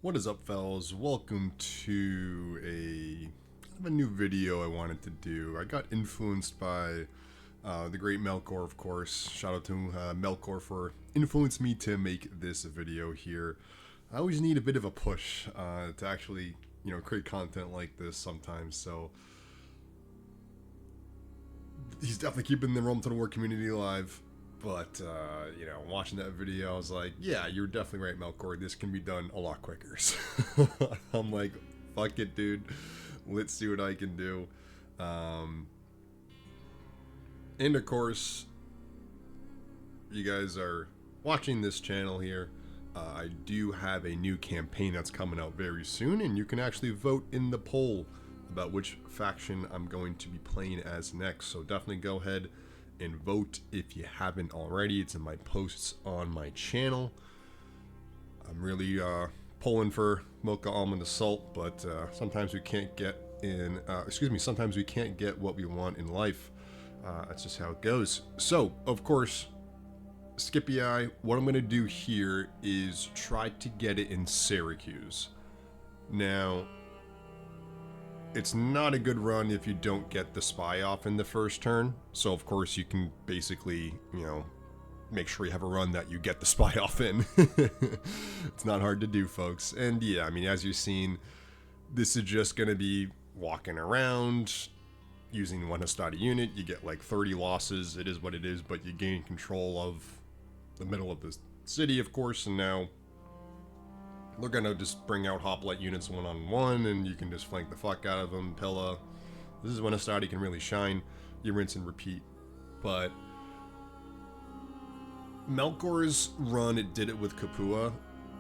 What is up, fellas? Welcome to a new video I wanted to do. I got influenced by the great Melkor, of course. Shout out to Melkor for influencing me to make this video here. I always need a bit of a push to actually, create content like this sometimes. So he's definitely keeping the rometotalwar community alive. But, watching that video, I was like, yeah, you're definitely right, Melkor. This can be done a lot quicker. So I'm like, fuck it, dude. Let's see what I can do. And of course, you guys are watching this channel here. I do have a new campaign that's coming out very soon, and you can actually vote in the poll about which faction I'm going to be playing as next. So definitely go ahead and vote if you haven't already. It's in my posts on my channel. I'm really pulling for Mocha Almond Assault, but sometimes we can't get sometimes we can't get what we want in life. That's just how it goes. So, of course, Scipii, what I'm going to do here is try to get it in Syracuse. Now, it's not a good run if you don't get the spy off in the first turn. So, of course, you can basically, make sure you have a run that you get the spy off in. It's not hard to do, folks. And yeah, I mean, as you've seen, this is just going to be walking around, using one Hastati unit. You get like 30 losses. It is what it is, but you gain control of the middle of the city, of course, and now they're gonna just bring out hoplite units one-on-one, and you can just flank the fuck out of them. Pilla. This is when Hastati can really shine. You rinse and repeat. But Melkor's run, it did it with Capua.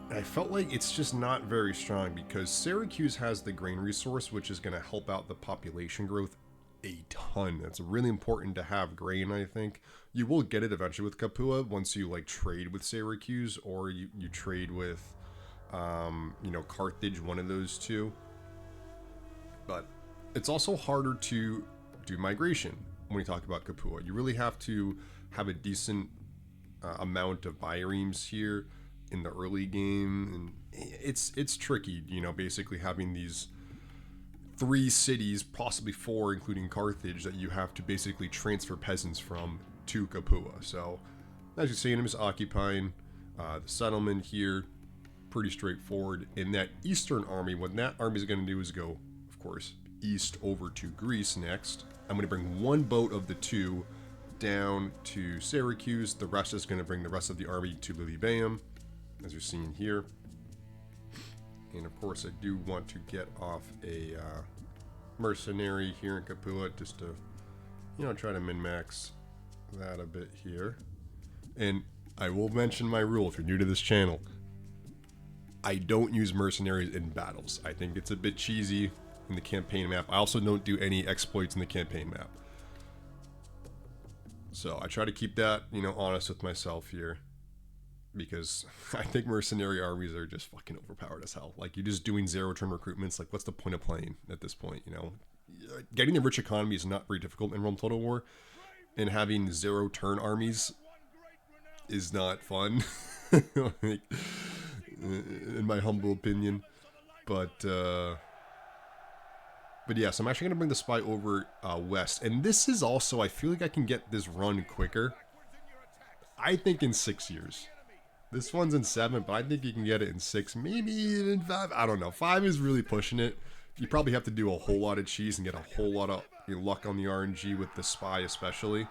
I felt like it's just not very strong because Syracuse has the grain resource, which is going to help out the population growth a ton. It's really important to have grain, I think. You will get it eventually with Capua once you like trade with Syracuse, or you trade with Carthage, one of those two. But it's also harder to do migration when we talk about Capua. You really have to have a decent amount of biremes here in the early game, and it's tricky, basically having these 3 cities, possibly 4, including Carthage, that you have to basically transfer peasants from to Capua. So, as you see, him is occupying the settlement here. Pretty straightforward. In that eastern army, what that army is going to do is go, of course, east over to Greece next. I'm going to bring 1 boat of the 2 down to Syracuse. The rest is going to bring the rest of the army to Lilybaeum, as you're seeing here. And of course, I do want to get off a mercenary here in Capua, just to, try to min-max that a bit here. And I will mention my rule if you're new to this channel. I don't use mercenaries in battles. I think it's a bit cheesy in the campaign map. I also don't do any exploits in the campaign map. So I try to keep that, honest with myself here. Because I think mercenary armies are just fucking overpowered as hell. Like, you're just doing 0-turn recruitments. Like, what's the point of playing at this point, Getting a rich economy is not very difficult in Rome Total War. And having 0-turn armies is not fun. Like, in my humble opinion. But yes, I'm actually going to bring the spy over west. And this is also, I feel like I can get this run quicker. I think in 6 years. This one's in 7, but I think you can get it in 6, maybe even in 5. I don't know. 5 is really pushing it. You probably have to do a whole lot of cheese and get a whole lot of luck on the RNG with the spy especially.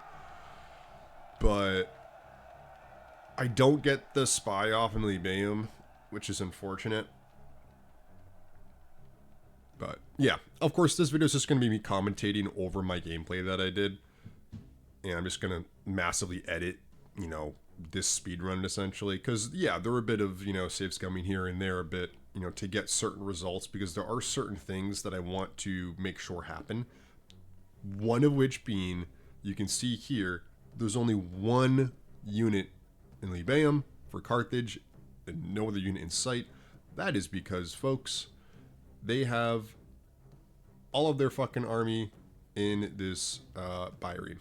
But I don't get the spy off in Lilybaeum, which is unfortunate. But yeah, of course, this video is just going to be me commentating over my gameplay that I did. And I'm just going to massively edit, this speedrun essentially. Because, yeah, there were a bit of, saves coming here and there a bit, to get certain results. Because there are certain things that I want to make sure happen. One of which being, you can see here, there's only 1 unit in Lilybaeum for Carthage and no other unit in sight. That is because, folks, they have all of their fucking army in this bireme.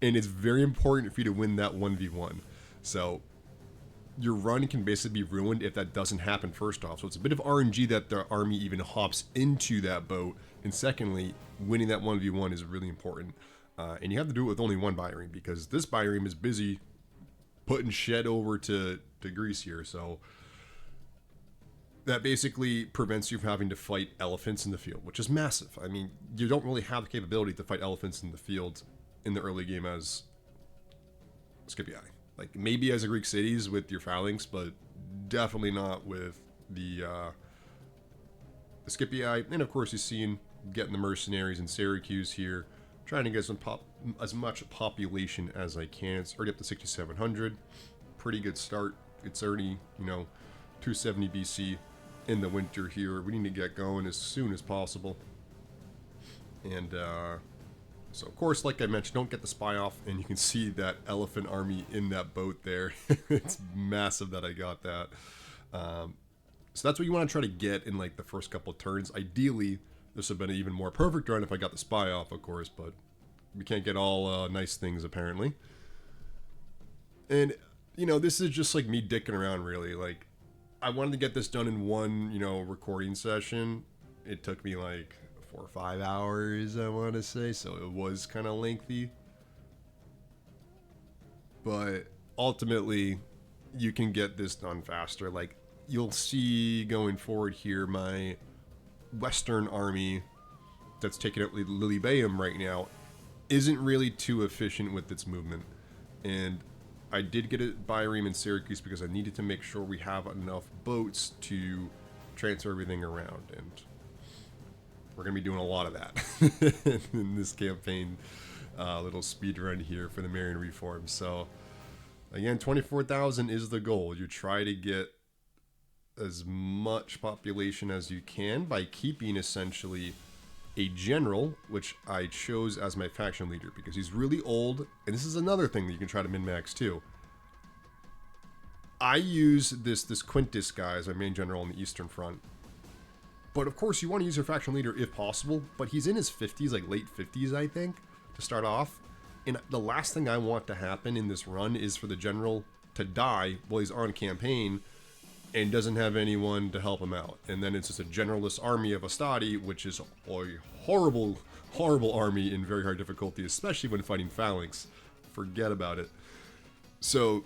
And it's very important for you to win that 1v1. So your run can basically be ruined if that doesn't happen first off. So it's a bit of RNG that the army even hops into that boat. And secondly, winning that 1v1 is really important. And you have to do it with only one bireme, because this bireme is busy putting shed over to Greece here. So that basically prevents you from having to fight elephants in the field, which is massive. I mean, you don't really have the capability to fight elephants in the field in the early game as Scipii. Like, maybe as a Greek cities with your phalanx, but definitely not with the Scipii. And of course, you've seen getting the mercenaries in Syracuse here, trying to get as much population as I can. It's already up to 6,700. Pretty good start. It's already, 270 BC in the winter here. We need to get going as soon as possible. And so, of course, like I mentioned, don't get the spy off, and you can see that elephant army in that boat there. It's massive that I got that. So that's what you want to try to get in like the first couple of turns. Ideally, this would have been an even more perfect run if I got the spy off, of course, but we can't get all nice things apparently. And this is just like me dicking around, really. Like, I wanted to get this done in one, recording session. It took me like 4 or 5 hours, I want to say, so it was kind of lengthy. But ultimately, you can get this done faster. Like, you'll see going forward here, my Western army that's taking out Lilybaeum right now isn't really too efficient with its movement. And I did get a bireme in Syracuse because I needed to make sure we have enough boats to transfer everything around, and we're going to be doing a lot of that in this campaign. Little speed run here for the Marian reform. So again, 24,000 is the goal. You try to get as much population as you can by keeping essentially a general, which I chose as my faction leader because he's really old, and this is another thing that you can try to min-max too. I use this Quintus guy as my main general on the Eastern Front, but of course you want to use your faction leader if possible, but he's in his 50s, like late 50s I think, to start off, and the last thing I want to happen in this run is for the general to die while he's on campaign and doesn't have anyone to help him out. And then it's just a generalist army of Astadi, which is a horrible, horrible army in very hard difficulty, especially when fighting phalanx. Forget about it. So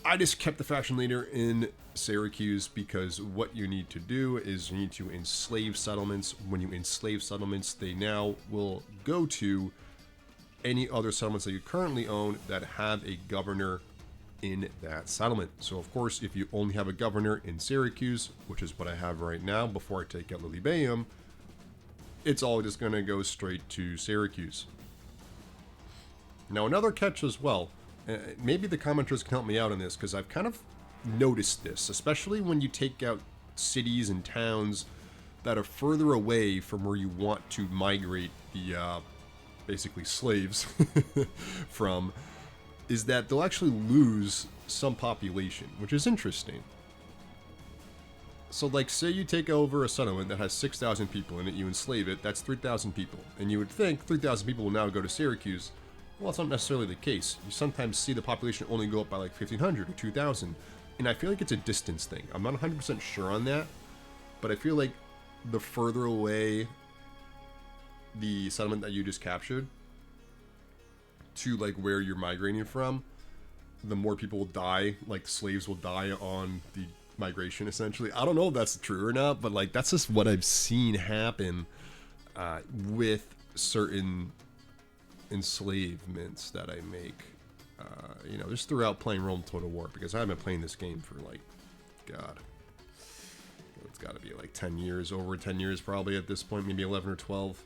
I just kept the faction leader in Syracuse because what you need to do is you need to enslave settlements. When you enslave settlements, they now will go to any other settlements that you currently own that have a governor in that settlement. So of course, if you only have a governor in Syracuse, which is what I have right now before I take out Lilybaeum, it's all just going to go straight to Syracuse. Now another catch as well, maybe the commenters can help me out on this, because I've kind of noticed this, especially when you take out cities and towns that are further away from where you want to migrate the basically slaves from, is that they'll actually lose some population, which is interesting. So like, say you take over a settlement that has 6,000 people in it, you enslave it, that's 3,000 people. And you would think 3,000 people will now go to Syracuse. Well, that's not necessarily the case. You sometimes see the population only go up by like 1,500 or 2,000. And I feel like it's a distance thing. I'm not 100% sure on that, but I feel like the further away the settlement that you just captured to like where you're migrating from, the more people will die, like slaves will die on the migration essentially. I don't know if that's true or not, but like that's just what I've seen happen with certain enslavements that I make, just throughout playing Rome Total War, because I haven't been playing this game for like, God, it's got to be like 10 years, over 10 years probably at this point, maybe 11 or 12.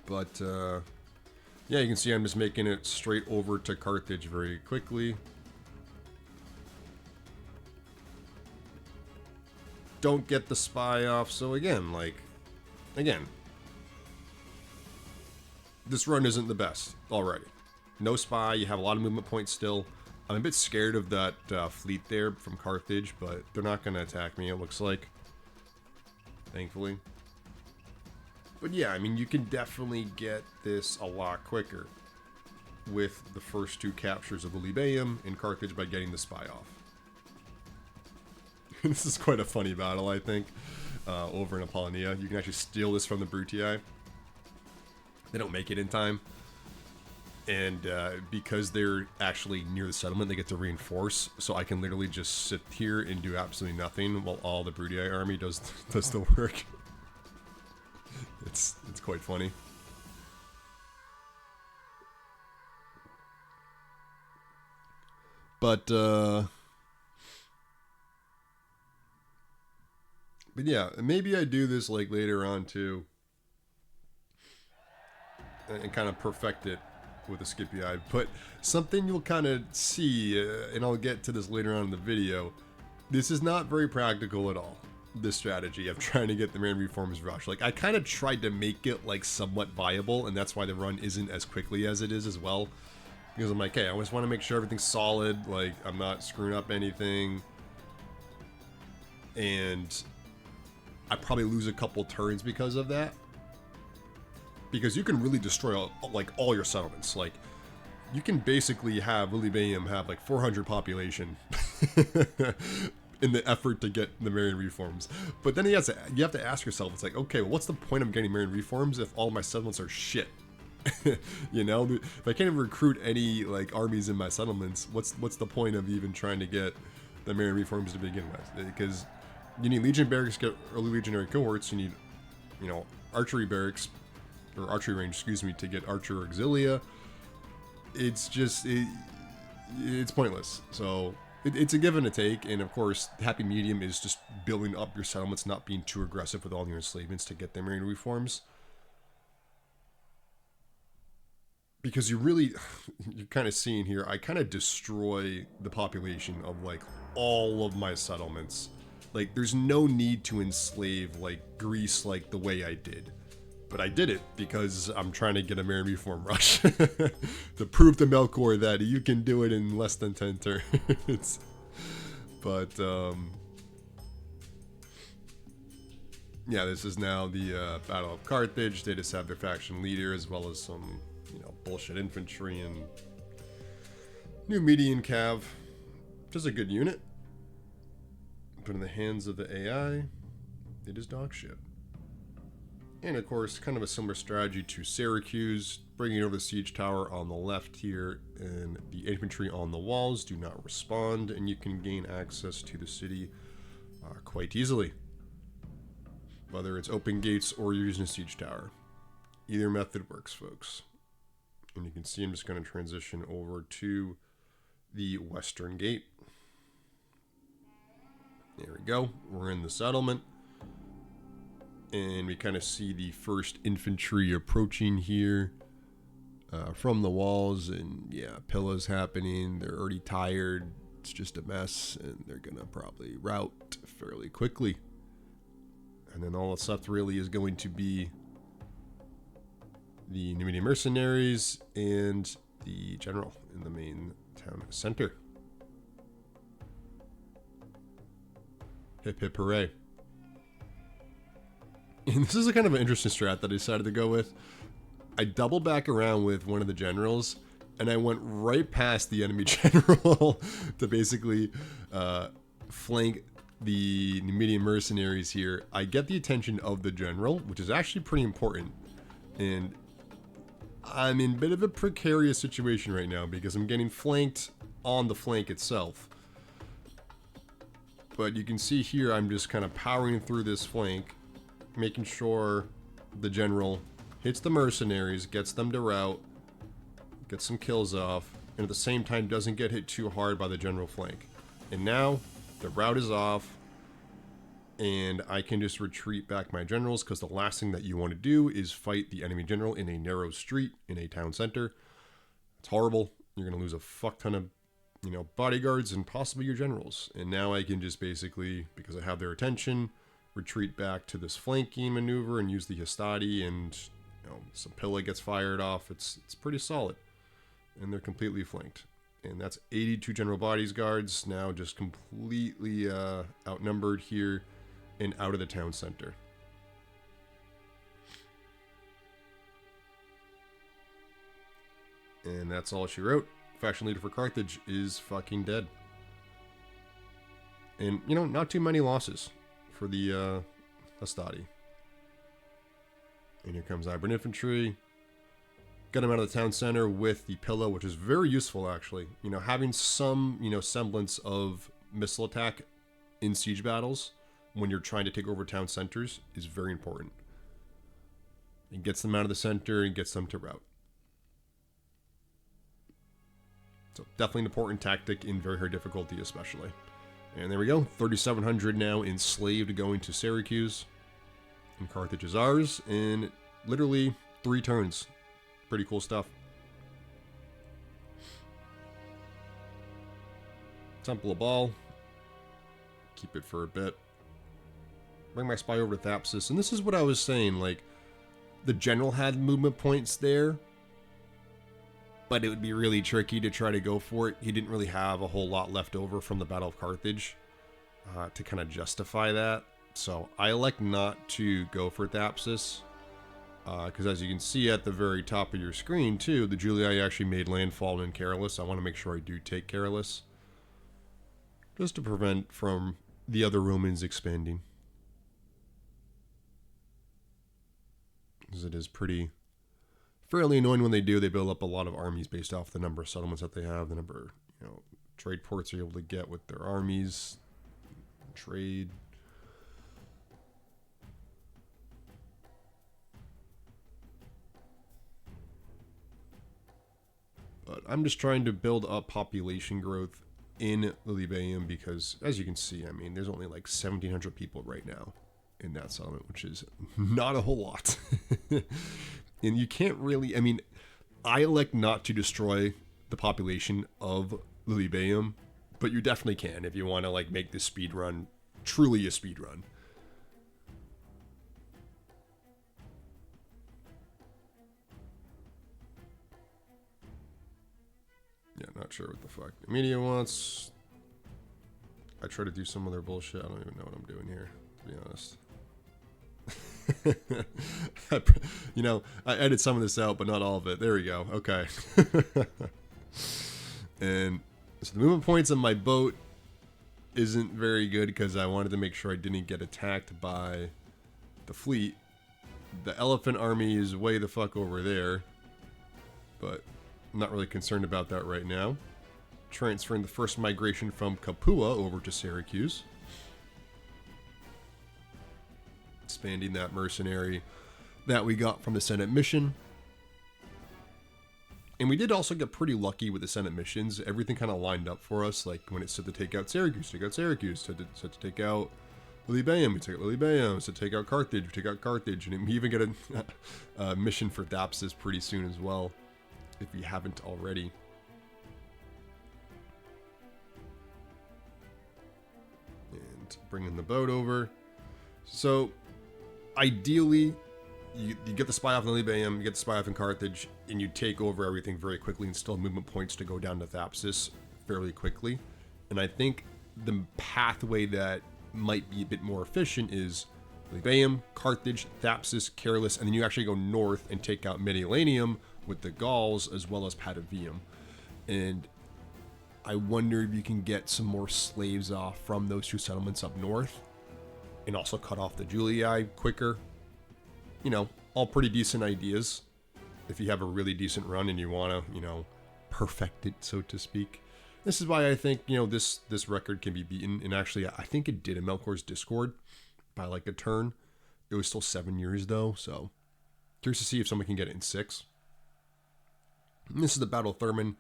But yeah, you can see I'm just making it straight over to Carthage very quickly. Don't get the spy off, so again, this run isn't the best already. No spy, you have a lot of movement points still. I'm a bit scared of that fleet there from Carthage, but they're not going to attack me, it looks like. Thankfully. But yeah, I mean, you can definitely get this a lot quicker. with the first 2 captures of Lilybaeum in Carthage by getting the spy off. This is quite a funny battle, I think, over in Apollonia. You can actually steal this from the Brutii. They don't make it in time. And because they're actually near the settlement, they get to reinforce. So I can literally just sit here and do absolutely nothing while all the Brutii army does the work. It's quite funny. But yeah, maybe I do this like later on too, and kind of perfect it with a Scipii. But something you'll kind of see, and I'll get to this later on in the video, this is not very practical at all, this strategy of trying to get the Marian reforms rush. Like, I kind of tried to make it like somewhat viable, and that's why the run isn't as quickly as it is as well. Because I'm like, hey, I always want to make sure everything's solid, like I'm not screwing up anything. And I probably lose a couple turns because of that. Because you can really destroy like all your settlements. Like, you can basically have Lilybaeum have like 400 population in the effort to get the Marian reforms. But then you have to ask yourself, it's like, okay, well, what's the point of getting Marian reforms if all my settlements are shit? You know, if I can't even recruit any like armies in my settlements, what's the point of even trying to get the Marian reforms to begin with? Because you need legion barracks to get early legionary cohorts. You need, you know, archery barracks or archery range, excuse me, to get archer auxilia. It's just it's pointless. So it's a give and a take, and of course, the happy medium is just building up your settlements, not being too aggressive with all your enslavements to get the Marian reforms. Because you're kind of seeing here, I kind of destroy the population of like all of my settlements. Like, there's no need to enslave like Greece like the way I did. But I did it because I'm trying to get a Marian reform rush. To prove to Melkor that you can do it in less than 10 turns. But, yeah, this is now the Battle of Carthage. They just have their faction leader as well as some, you know, bullshit infantry and new median cav. Which is a good unit. But in the hands of the AI, it is dog shit. And of course, kind of a similar strategy to Syracuse, bringing over the siege tower on the left here, and the infantry on the walls do not respond, and you can gain access to the city quite easily. Whether it's open gates or you're using a siege tower. Either method works, folks. And you can see I'm just going to transition over to the western gate. There we go. We're in the settlement. And we kind of see the first infantry approaching here from the walls. And yeah, Pilla's happening. They're already tired. It's just a mess. And they're going to probably rout fairly quickly. And then all that's left really is going to be the Numidian mercenaries and the general in the main town center. Hip hip hooray. And this is a kind of an interesting strat that I decided to go with. I doubled back around with one of the generals, and I went right past the enemy general to basically flank the Numidian mercenaries here. I get the attention of the general, which is actually pretty important. And I'm in a bit of a precarious situation right now because I'm getting flanked on the flank itself. But you can see here I'm just kind of powering through this flank, making sure the general hits the mercenaries, gets them to rout, gets some kills off, and at the same time doesn't get hit too hard by the general flank. And now the rout is off, and I can just retreat back my generals, because the last thing that you want to do is fight the enemy general in a narrow street in a town center. It's horrible. You're going to lose a fuck ton of, you know, bodyguards and possibly your generals. And now I can just basically, because I have their attention, retreat back to this flanking maneuver and use the Hastati, and you know, some Pilla gets fired off. It's pretty solid. And they're completely flanked. And that's 82 general bodies guards now just completely outnumbered here and out of the town center. And that's all she wrote. Faction leader for Carthage is fucking dead. And, you know, not too many losses for the Hastati. And here comes Ibran Infantry. Got him out of the town center with the pillow, which is very useful, actually. You know, having some, you know, semblance of missile attack in siege battles when you're trying to take over town centers is very important. It gets them out of the center and gets them to rout. So definitely an important tactic in very high difficulty, especially. And there we go, 3,700 now enslaved going to Syracuse. And Carthage is ours in literally 3 turns. Pretty cool stuff. Temple of Baal. Keep it for a bit. Bring my spy over to Thapsus. And this is what I was saying, like, the general had movement points there, but it would be really tricky to try to go for it. He didn't really have a whole lot left over from the Battle of Carthage to kind of justify that. So I elect not to go for Thapsus. Because as you can see at the very top of your screen, too, the Julii actually made landfall in Carolus. I want to make sure I do take Carolus, just to prevent from the other Romans expanding. Because it is fairly annoying when they do. They build up a lot of armies based off the number of settlements that they have, the number, you know, trade ports they're able to get with their armies, trade. But I'm just trying to build up population growth in Lilybaeum because, as you can see, I mean, there's only like 1,700 people right now in that settlement, which is not a whole lot. And you can't really, I mean, I elect not to destroy the population of Lilybaeum, but you definitely can if you want to, like, make this speed run truly a speed run. Yeah, not sure what the fuck the media wants. I try to do some other bullshit. I don't even know what I'm doing here, to be honest. You know, I edited some of this out, but not all of it. There we go. Okay. And so the movement points on my boat isn't very good because I wanted to make sure I didn't get attacked by the fleet. The elephant army is way the fuck over there, but I'm not really concerned about that right now. Transferring the first migration from Capua over to Syracuse. Expanding that mercenary that we got from the Senate mission. And we did also get pretty lucky with the Senate missions. Everything kind of lined up for us. Like when it said to take out Syracuse, take out Syracuse. Said to take out Lilybaeum, we take out Lilybaeum. Said to take out Carthage, we take out Carthage. And we even get a mission for Thapsus pretty soon as well, if you haven't already. And bringing the boat over. So ideally, you get the spy off in Lilybaeum, you get the spy off in Carthage, and you take over everything very quickly and still have movement points to go down to Thapsus fairly quickly. And I think the pathway that might be a bit more efficient is Lilybaeum, Carthage, Thapsus, Carolus, and then you actually go north and take out Mediolanum with the Gauls as well as Patavium. And I wonder if you can get some more slaves off from those 2 settlements up north and also cut off the Julii quicker. You know, all pretty decent ideas if you have a really decent run and you want to, you know, perfect it, so to speak. This is why I think, you know, this record can be beaten. And actually, I think it did in Melkor's Discord by like a turn. It was still 7 years though, so curious to see if someone can get it in 6. And this is the Battle of Thurman.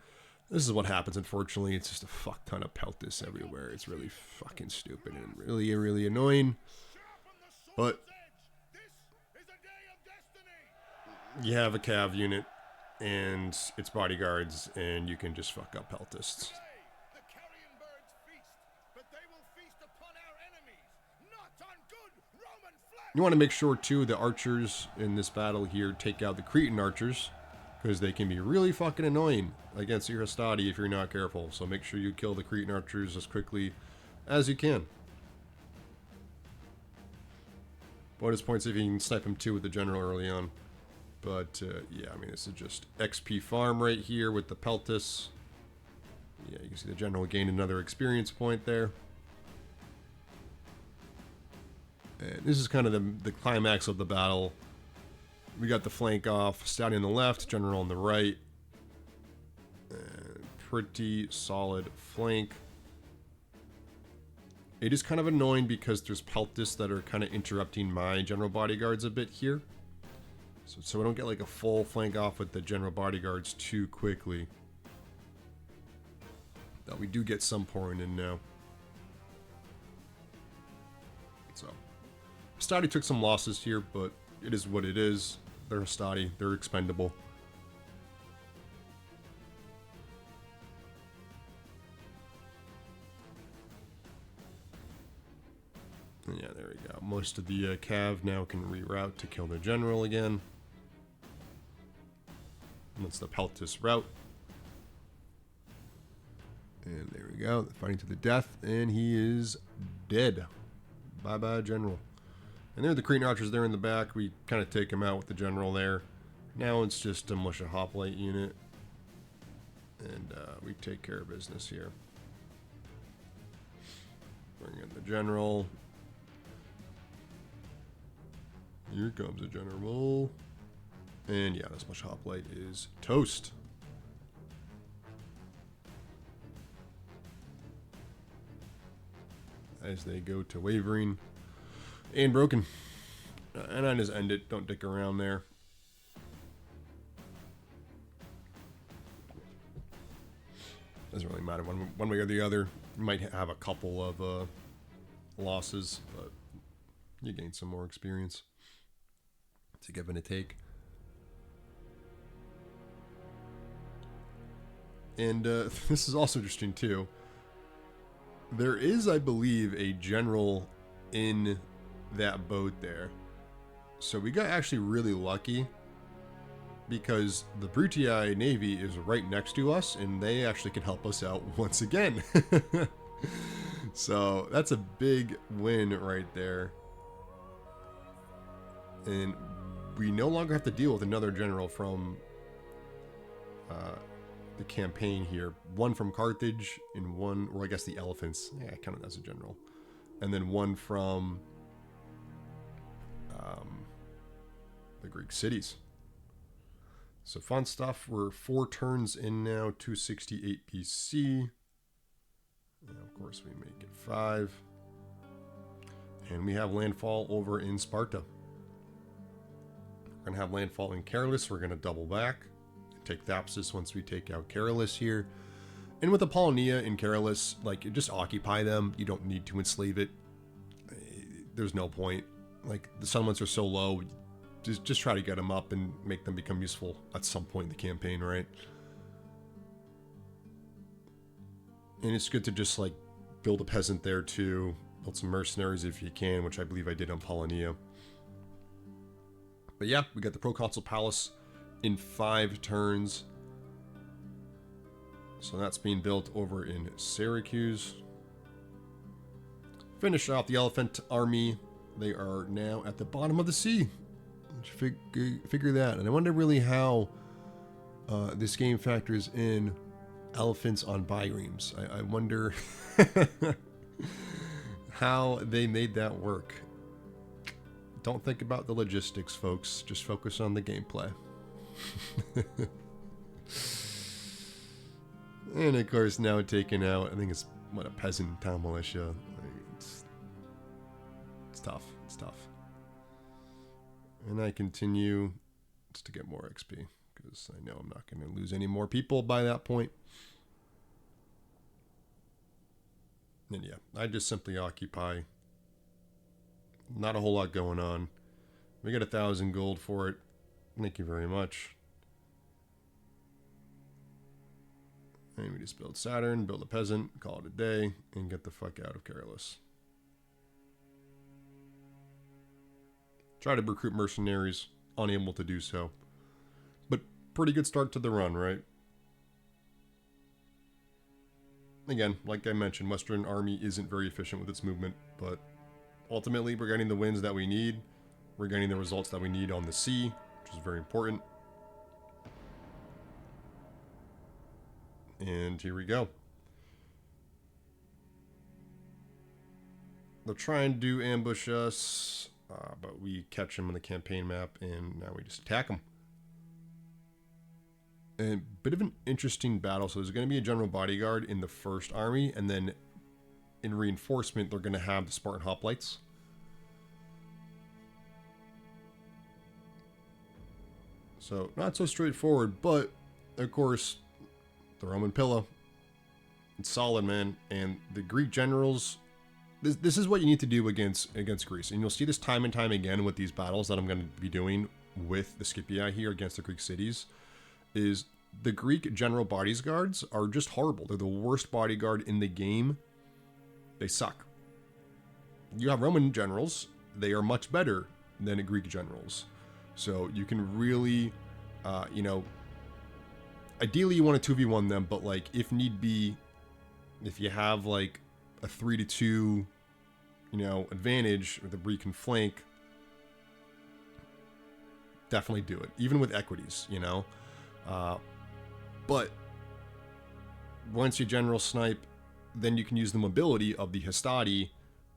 This is what happens, unfortunately. It's just a fuck ton of peltis everywhere. It's really fucking stupid and really, really annoying. But you have a cav unit and its bodyguards, and you can just fuck up peltists. You want to make sure, too, the archers in this battle here take out the Cretan archers, because they can be really fucking annoying against your Hastati if you're not careful. So make sure you kill the Cretan archers as quickly as you can. Bonus points if you can snipe him too with the general early on. But, yeah, I mean, this is just XP farm right here with the Peltis. Yeah, you can see the general gained another experience point there. And this is kind of the climax of the battle. We got the flank off, Stallion on the left, general on the right. Pretty solid flank. It is kind of annoying because there's Peltis that are kind of interrupting my general bodyguards a bit here. So I don't get like a full flank off with the general bodyguards too quickly. Though we do get some pouring in now. So, Hastati took some losses here, but it is what it is. They're Hastati, they're expendable. Yeah, there we go. Most of the cav now can reroute to kill the general again. And that's the Peltis route. And there we go. Fighting to the death. And he is dead. Bye-bye, general. And there are the Cretan archers there in the back. We kind of take him out with the general there. Now it's just a militia hoplite unit. And we take care of business here. Bring in the general. Here comes the general. And yeah, this much hoplite is toast. As they go to wavering and broken. And I just end it. Don't dick around there. Doesn't really matter one way or the other. You might have a couple of losses, but you gain some more experience. It's a give and a take. And this is also interesting too. There is, I believe, a general in that boat there. So we got actually really lucky because the Brutii Navy is right next to us and they actually can help us out once again. So that's a big win right there. And we no longer have to deal with another general from the campaign here. One from Carthage and one, or I guess the elephants. Yeah, I count it as a general. And then one from the Greek cities. So fun stuff. We're 4 turns in now, 268 BC. And of course we make it 5. And we have landfall over in Sparta. We're going to have landfall in Carolus. We're going to double back. Take Thapsus once we take out Carolus here. And with Apollonia in Carolus, like, just occupy them. You don't need to enslave it. There's no point. Like, the settlements are so low. Just try to get them up and make them become useful at some point in the campaign, right? And it's good to just, like, build a peasant there too. Build some mercenaries if you can, which I believe I did on Apollonia. But yeah, we got the Proconsul Palace in 5 turns. So that's being built over in Syracuse. Finish off the elephant army. They are now at the bottom of the sea. Figure that. And I wonder really how this game factors in elephants on biremes. I wonder how they made that work. Don't think about the logistics, folks. Just focus on the gameplay. And of course, now taken out, I think it's, what, a peasant town militia. It's tough. It's tough. And I continue just to get more XP, because I know I'm not going to lose any more people by that point. And yeah, I just simply occupy. Not a whole lot going on. We get 1,000 gold for it. Thank you very much. And we just build Saturn, build a peasant, call it a day, and get the fuck out of Carolus. Try to recruit mercenaries, unable to do so. But pretty good start to the run, right? Again, like I mentioned, Western Army isn't very efficient with its movement, but ultimately we're getting the wins that we need. We're getting the results that we need on the sea, which is very important. And here we go. They're trying to ambush us, but we catch them on the campaign map, and now we just attack them. A bit of an interesting battle. So there's going to be a general bodyguard in the first army, and then in reinforcement, they're going to have the Spartan hoplites. So not so straightforward, but of course, the Roman pillar, it's solid, man. And the Greek generals, this is what you need to do against Greece. And you'll see this time and time again with these battles that I'm going to be doing with the Scipii here against the Greek cities, is the Greek general bodyguards are just horrible. They're the worst bodyguard in the game. They suck. You have Roman generals. They are much better than Greek generals. So you can really, you know, ideally you want to 2v1 them, but like if need be, if you have like a 3-2, you know, advantage where you can flank, definitely do it. Even with equities, you know. But once you general snipe, then you can use the mobility of the hastati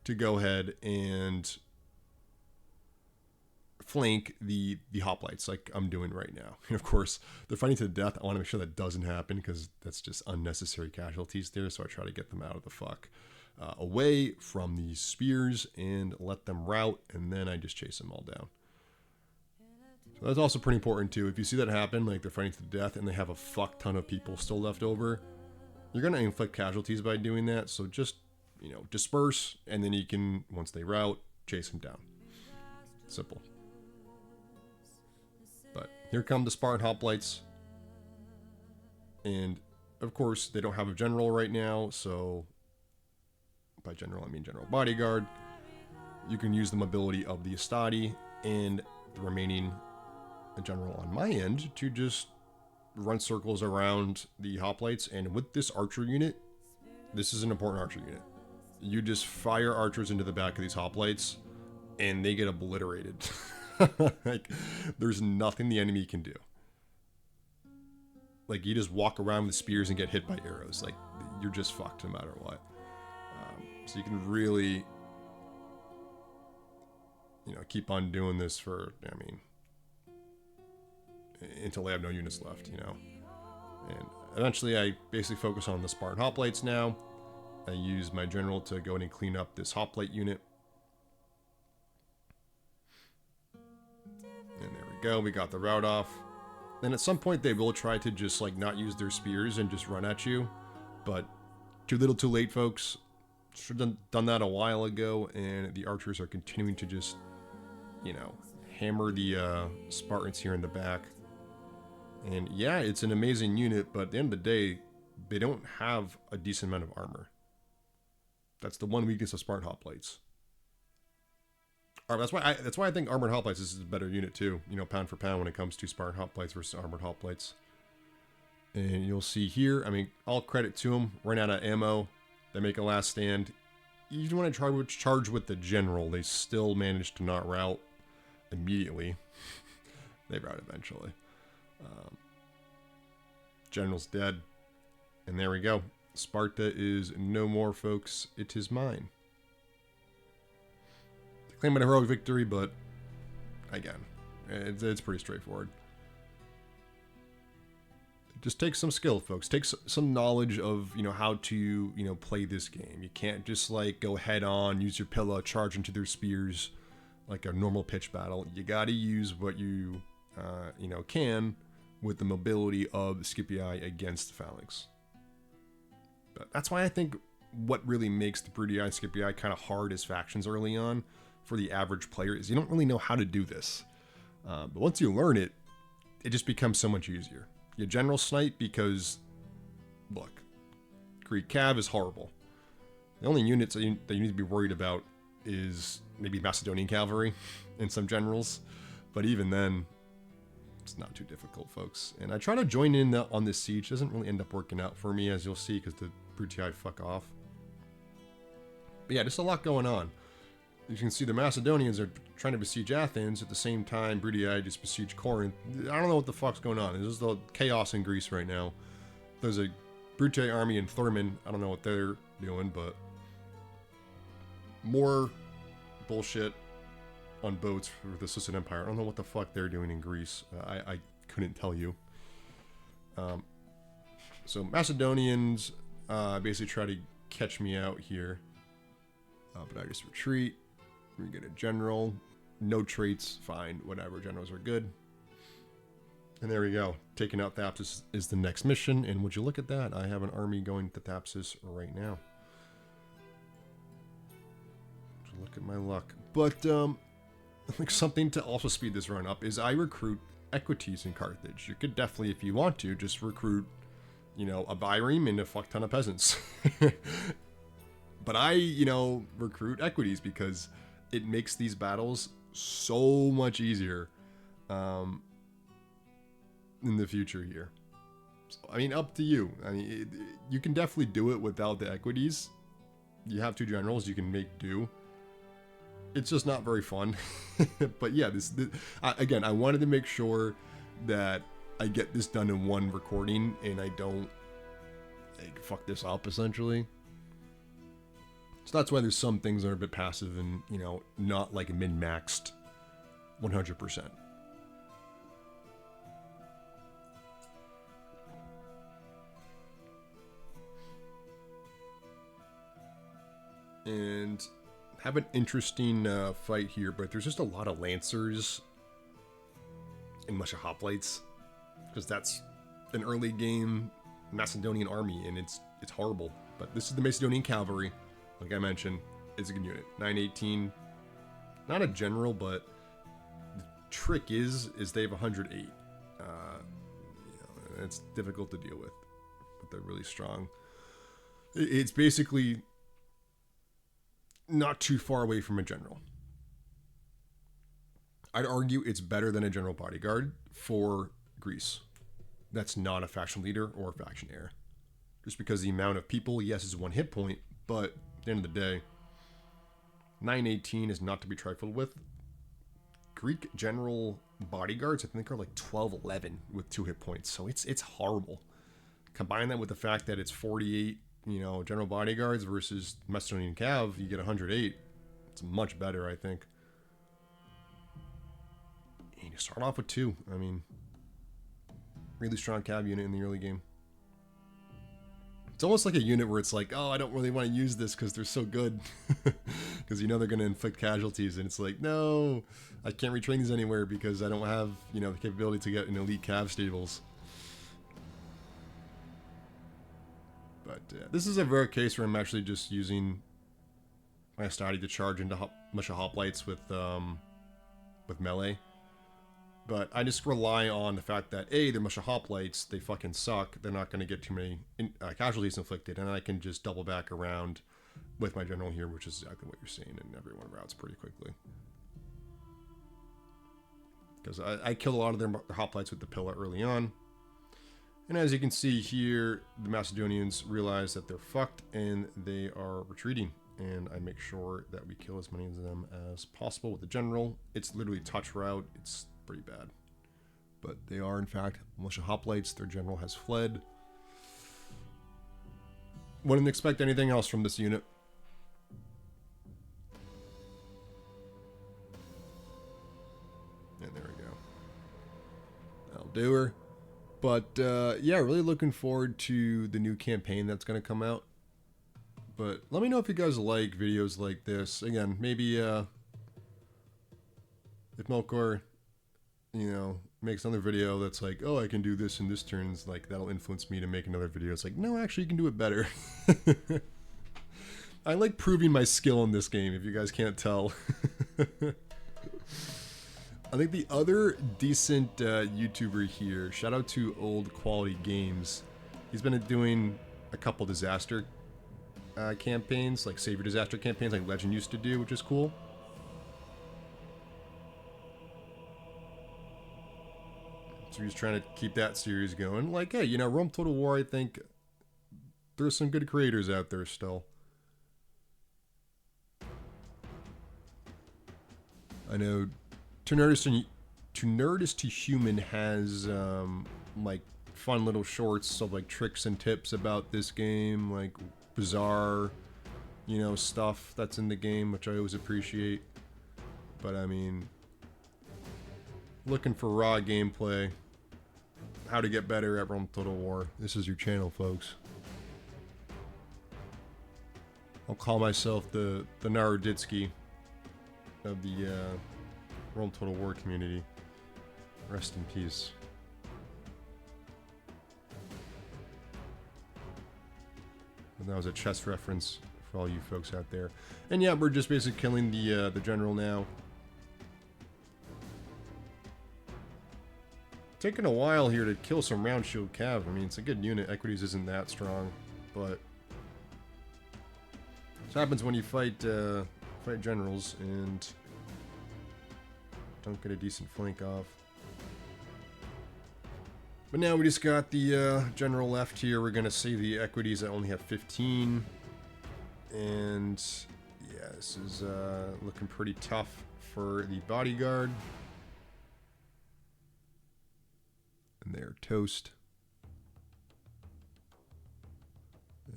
to go ahead and flank the hoplites like I'm doing right now. And of course, they're fighting to the death. I want to make sure that doesn't happen because that's just unnecessary casualties there. So I try to get them out of the fuck away from these spears and let them rout, and then I just chase them all down. So that's also pretty important too. If you see that happen, like they're fighting to the death and they have a fuck ton of people still left over, you're going to inflict casualties by doing that. So just, you know, disperse, and then you can, once they rout, chase them down. Simple. But here come the Spartan hoplites. And of course, they don't have a general right now. So by general, I mean general bodyguard. You can use the mobility of the hastati and the remaining general on my end to just run circles around the hoplites. And with this archer unit, this is an important archer unit. You just fire archers into the back of these hoplites and they get obliterated. Like, there's nothing the enemy can do. Like, you just walk around with spears and get hit by arrows. Like, you're just fucked no matter what. So you can really, you know, keep on doing this for, I mean, until they have no units left, you know. And eventually I basically focus on the Spartan hoplites now. I use my general to go in and clean up this hoplite unit. And there we go, we got the rout off. And at some point they will try to just like not use their spears and just run at you. But too little too late, folks. Should have done that a while ago, and the archers are continuing to just, you know, hammer the Spartans here in the back. And yeah, it's an amazing unit, but at the end of the day, they don't have a decent amount of armor. That's the one weakness of Spartan hoplites. That's why I think armored hoplites is a better unit too. You know, pound for pound when it comes to Spartan hoplites versus armored hoplites. And you'll see here, I mean, all credit to them. Ran out of ammo. They make a last stand. Even when I try to charge with the general, they still manage to not rout immediately. They rout eventually. General's dead. And there we go. Sparta is no more, folks. It is mine. Claim a heroic victory, but again, it's pretty straightforward. It just takes some skill, folks. Takes some knowledge of, you know, how to, you know, play this game. You can't just like go head on, use your pillow, charge into their spears like a normal pitch battle. You got to use what you, you know, can with the mobility of the Scipii against the phalanx. But that's why I think what really makes the Bruttii Scipii kind of hard as factions early on for the average player is you don't really know how to do this. But once you learn it, it just becomes so much easier. You general snipe because, look, Greek Cav is horrible. The only units that you need to be worried about is maybe Macedonian cavalry and some generals. But even then, it's not too difficult, folks. And I try to join in on this siege. It doesn't really end up working out for me, as you'll see, because the Bruttii fuck off. But yeah, just a lot going on. you can see the Macedonians are trying to besiege Athens at the same time Bruttii just besieged Corinth. I don't know what the fuck's going on. This is the chaos in Greece right now. There's a Bruttii army in Thermon. I don't know what they're doing, but more bullshit on boats for the Seleucid Empire. I don't know what the fuck they're doing in Greece. I couldn't tell you. So Macedonians basically try to catch me out here. But I just retreat. We get a general. No traits, fine, whatever. Generals are good. And there we go. Taking out Thapsus is the next mission. And would you look at that? I have an army going to Thapsus right now. Would you look at my luck. But I think something to also speed this run up is I recruit equities in Carthage. You could definitely, if you want to, just recruit, you know, a bireme and a fuck ton of peasants. But I, you know, recruit equities because it makes these battles so much easier in the future here. So, I mean, up to you. I mean, you can definitely do it without the equities. You have 2 generals, you can make do. It's just not very fun. But yeah, again, I wanted to make sure that I get this done in one recording and I don't fuck this up, essentially. So that's why there's some things that are a bit passive and, you know, not like min-maxed 100%. And have an interesting fight here, but there's just a lot of lancers and much of hoplites, because that's an early game Macedonian army, and it's horrible. But this is the Macedonian cavalry. Like I mentioned, it's a good unit. 918, not a general, but the trick is they have 108. You know, it's difficult to deal with, but they're really strong. It's basically not too far away from a general. I'd argue it's better than a general bodyguard for Greece. That's not a faction leader or a faction heir. Just because the amount of people, yes, is 1 hit point, but at the end of the day, 918 is not to be trifled with. Greek general bodyguards, I think, are like 1211 with 2 hit points, so it's horrible. Combine that with the fact that it's 48, you know, general bodyguards versus Macedonian cav, you get 108. It's much better, I think. And you start off with 2. I mean, really strong cav unit in the early game. It's almost like a unit where it's like, oh, I don't really want to use this because they're so good. Because you know they're going to inflict casualties. And it's like, no, I can't retrain these anywhere because I don't have, you know, the capability to get an elite cav stables. But this is a rare case where I'm actually just using my Astati to charge into much of hoplites with melee. But I just rely on the fact that, A, they're much of hoplites, they fucking suck, they're not going to get too many casualties inflicted, and I can just double back around with my general here, which is exactly what you're seeing, and everyone routes pretty quickly. Because I kill a lot of their hoplites with the pillar early on. And as you can see here, the Macedonians realize that they're fucked, and they are retreating. And I make sure that we kill as many of them as possible with the general. It's literally touch route, it's pretty bad, but they are in fact militia hoplites. Their general has fled. Wouldn't expect anything else from this unit. And there we go. That'll do her. But yeah, really looking forward to the new campaign that's going to come out. But let me know if you guys like videos like this. Again, maybe if Melkor, you know, makes another video that's like, oh, I can do this in this turn, like that'll influence me to make another video. It's like, no, actually you can do it better. I like proving my skill in this game, if you guys can't tell. I think the other decent YouTuber here, shout out to Old Quality Games, he's been doing a couple disaster campaigns, like Savior disaster campaigns like Legend used to do, which is cool. So he's trying to keep that series going. Like, hey, you know, Rome Total War, I think there's some good creators out there still. I know to Nerdist to Human has like fun little shorts of like tricks and tips about this game, like bizarre, you know, stuff that's in the game, which I always appreciate. But I mean, looking for raw gameplay, how to get better at Rome Total War, this is your channel, folks. I'll call myself the Naroditsky of the Rome Total War community. Rest in peace. And that was a chess reference for all you folks out there. And yeah, we're just basically killing the general now. Taking a while here to kill some round shield cav. I mean, it's a good unit. Equities isn't that strong, but this happens when you fight generals and don't get a decent flank off. But now we just got the general left here. We're gonna save the equities that only have 15, and yeah, this is looking pretty tough for the bodyguard. And they're toast.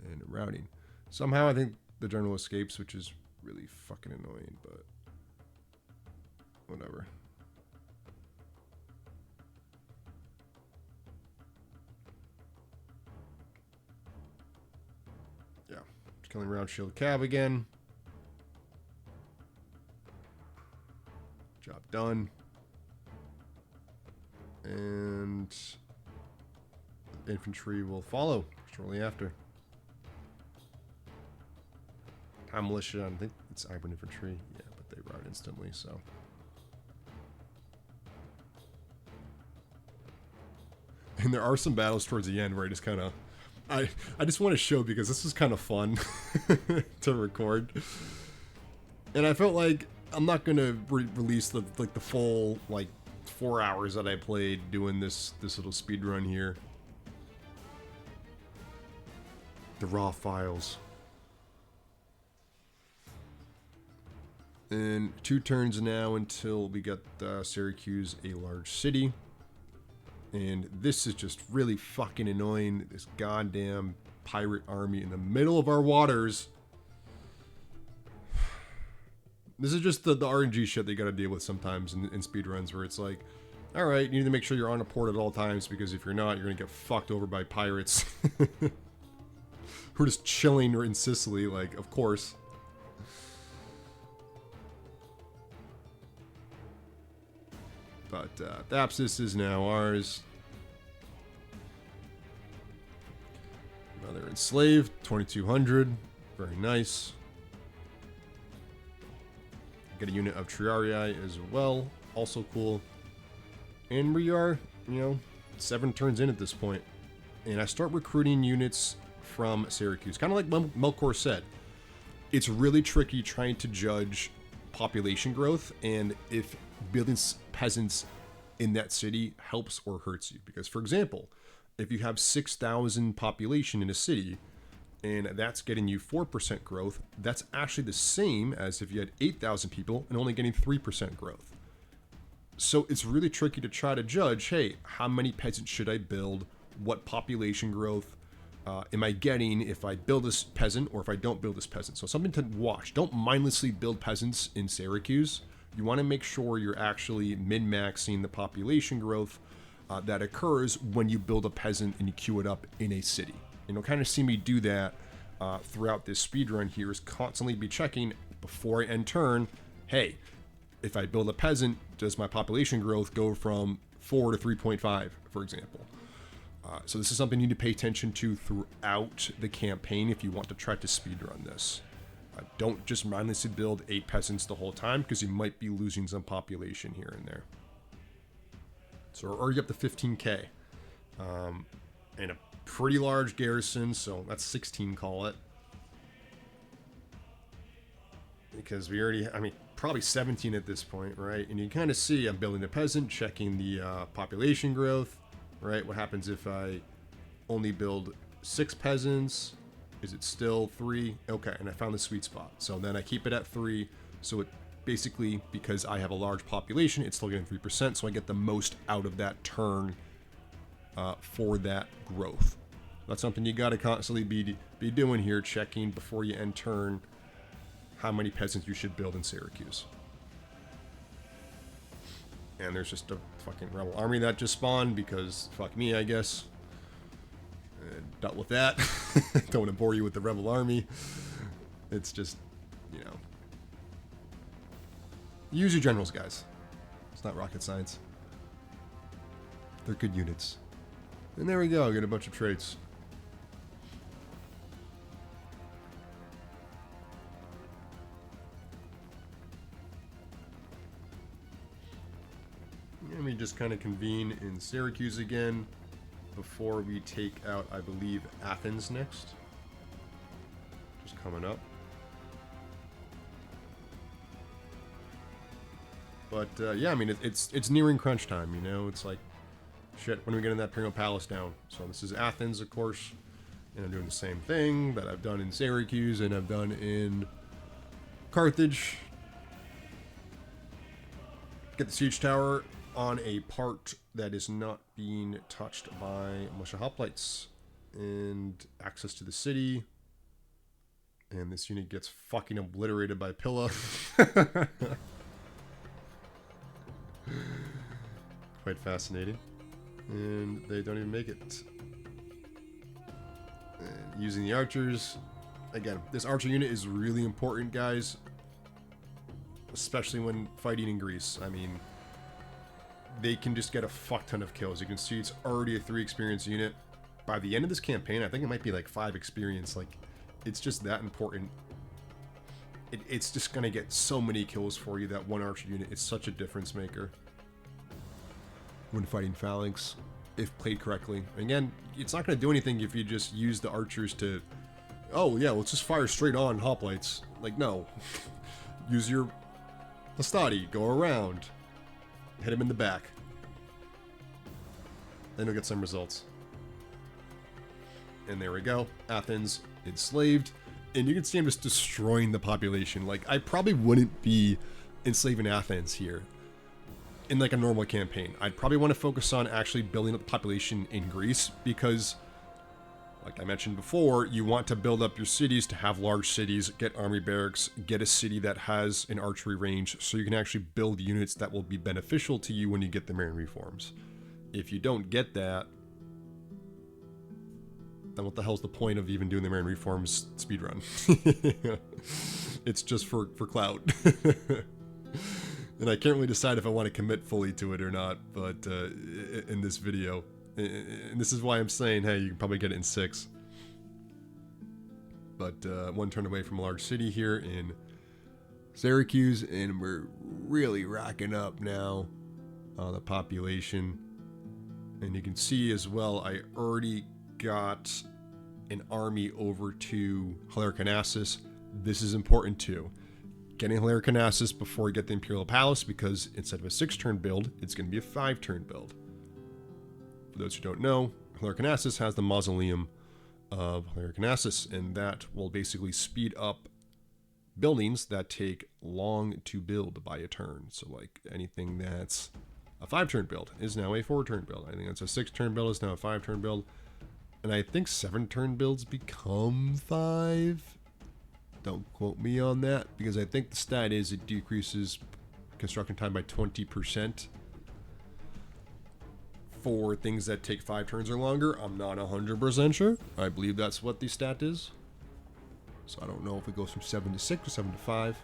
And routing. Somehow I think the general escapes, which is really fucking annoying, but whatever. Yeah, just killing round shield cav again. Job done. And infantry will follow shortly after. Time militia, I think it's Iron infantry, yeah, but they rout instantly, so. And there are some battles towards the end where I just kind of, I just want to show because this is kind of fun to record. And I felt like I'm not gonna release the full like 4 hours that I played doing this little speed run here. The raw files. And 2 turns now until we get Syracuse a large city. And this is just really fucking annoying. This goddamn pirate army in the middle of our waters. This is just the RNG shit that you gotta deal with sometimes in speedruns where it's like, alright, you need to make sure you're on a port at all times because if you're not, you're gonna get fucked over by pirates. Who are just chilling in Sicily, like, of course. But Thapsus is now ours. Now they're enslaved, 2200, very nice. Get a unit of Triarii as well, also cool. And we are, you know, 7 turns in at this point. And I start recruiting units from Syracuse. Kind of like Melkor said, it's really tricky trying to judge population growth and if building peasants in that city helps or hurts you. Because, for example, if you have 6,000 population in a city, and that's getting you 4% growth, that's actually the same as if you had 8,000 people and only getting 3% growth. So it's really tricky to try to judge, hey, how many peasants should I build? What population growth am I getting if I build this peasant or if I don't build this peasant? So something to watch. Don't mindlessly build peasants in Syracuse. You want to make sure you're actually min-maxing the population growth that occurs when you build a peasant and you queue it up in a city. And you'll kind of see me do that throughout this speedrun here, is constantly be checking before I end turn, hey, if I build a peasant, does my population growth go from 4 to 3.5, for example? So this is something you need to pay attention to throughout the campaign if you want to try to speedrun this. Don't just mindlessly build 8 peasants the whole time because you might be losing some population here and there. So we're already up to 15k. And a pretty large garrison, so that's 16, call it. Because we already, I mean, probably 17 at this point, right? And you kind of see I'm building a peasant, checking the population growth, right? What happens if I only build 6 peasants? Is it still 3? Okay, and I found the sweet spot. So then I keep it at 3, so it basically, because I have a large population, it's still getting 3%, so I get the most out of that turn for that growth. That's something you got to constantly be doing here, checking before you end turn how many peasants you should build in Syracuse. And there's just a fucking rebel army that just spawned because fuck me, I guess. Dealt with that. Don't want to bore you with the rebel army. It's just, you know, use your generals, guys. It's not rocket science. They're good units. And there we go, get a bunch of traits. And we just kind of convene in Syracuse again before we take out, I believe, Athens next. Just coming up. But yeah, I mean, it's nearing crunch time, you know? It's like, shit, when are we getting that Imperial Palace down? So this is Athens, of course. And I'm doing the same thing that I've done in Syracuse and I've done in Carthage. Get the siege tower on a part that is not being touched by militia hoplites. And access to the city. And this unit gets fucking obliterated by Pilla. Quite fascinating. And they don't even make it. And using the archers. Again, this archer unit is really important, guys. Especially when fighting in Greece. I mean, they can just get a fuck ton of kills. You can see it's already a 3 experience unit. By the end of this campaign, I think it might be like 5 experience. Like, it's just that important. It's just going to get so many kills for you, that one archer unit. It's such a difference maker when fighting phalanx, if played correctly. Again, it's not going to do anything if you just use the archers to, oh yeah, let's just fire straight on hoplites. Like, no. Use your Hastati, go around, hit him in the back. Then you'll get some results. And there we go. Athens enslaved. And you can see I'm just destroying the population. Like, I probably wouldn't be enslaving Athens here in like a normal campaign. I'd probably want to focus on actually building up the population in Greece because, like I mentioned before, you want to build up your cities to have large cities, get army barracks, get a city that has an archery range so you can actually build units that will be beneficial to you when you get the Marian reforms. If you don't get that, then what the hell's the point of even doing the Marian reforms speedrun? It's just for clout. And I can't really decide if I want to commit fully to it or not, but in this video. And this is why I'm saying, hey, you can probably get it in 6. But 1 turn away from a large city here in Syracuse, and we're really racking up now the population. And you can see as well, I already got an army over to Halicarnassus. This is important too. Getting Halicarnassus before you get the Imperial Palace, because instead of a 6-turn build, it's going to be a 5-turn build. For those who don't know, Halicarnassus has the mausoleum of Halicarnassus, and that will basically speed up buildings that take long to build by a turn. So like anything that's a 5-turn build is now a 4-turn build. I think that's a 6-turn build is now a 5-turn build. And I think 7-turn builds become 5. Don't quote me on that, because I think the stat is it decreases construction time by 20% for things that take 5 turns or longer. I'm not 100% sure. I believe that's what the stat is. So I don't know if it goes from 7 to 6 or 7 to 5.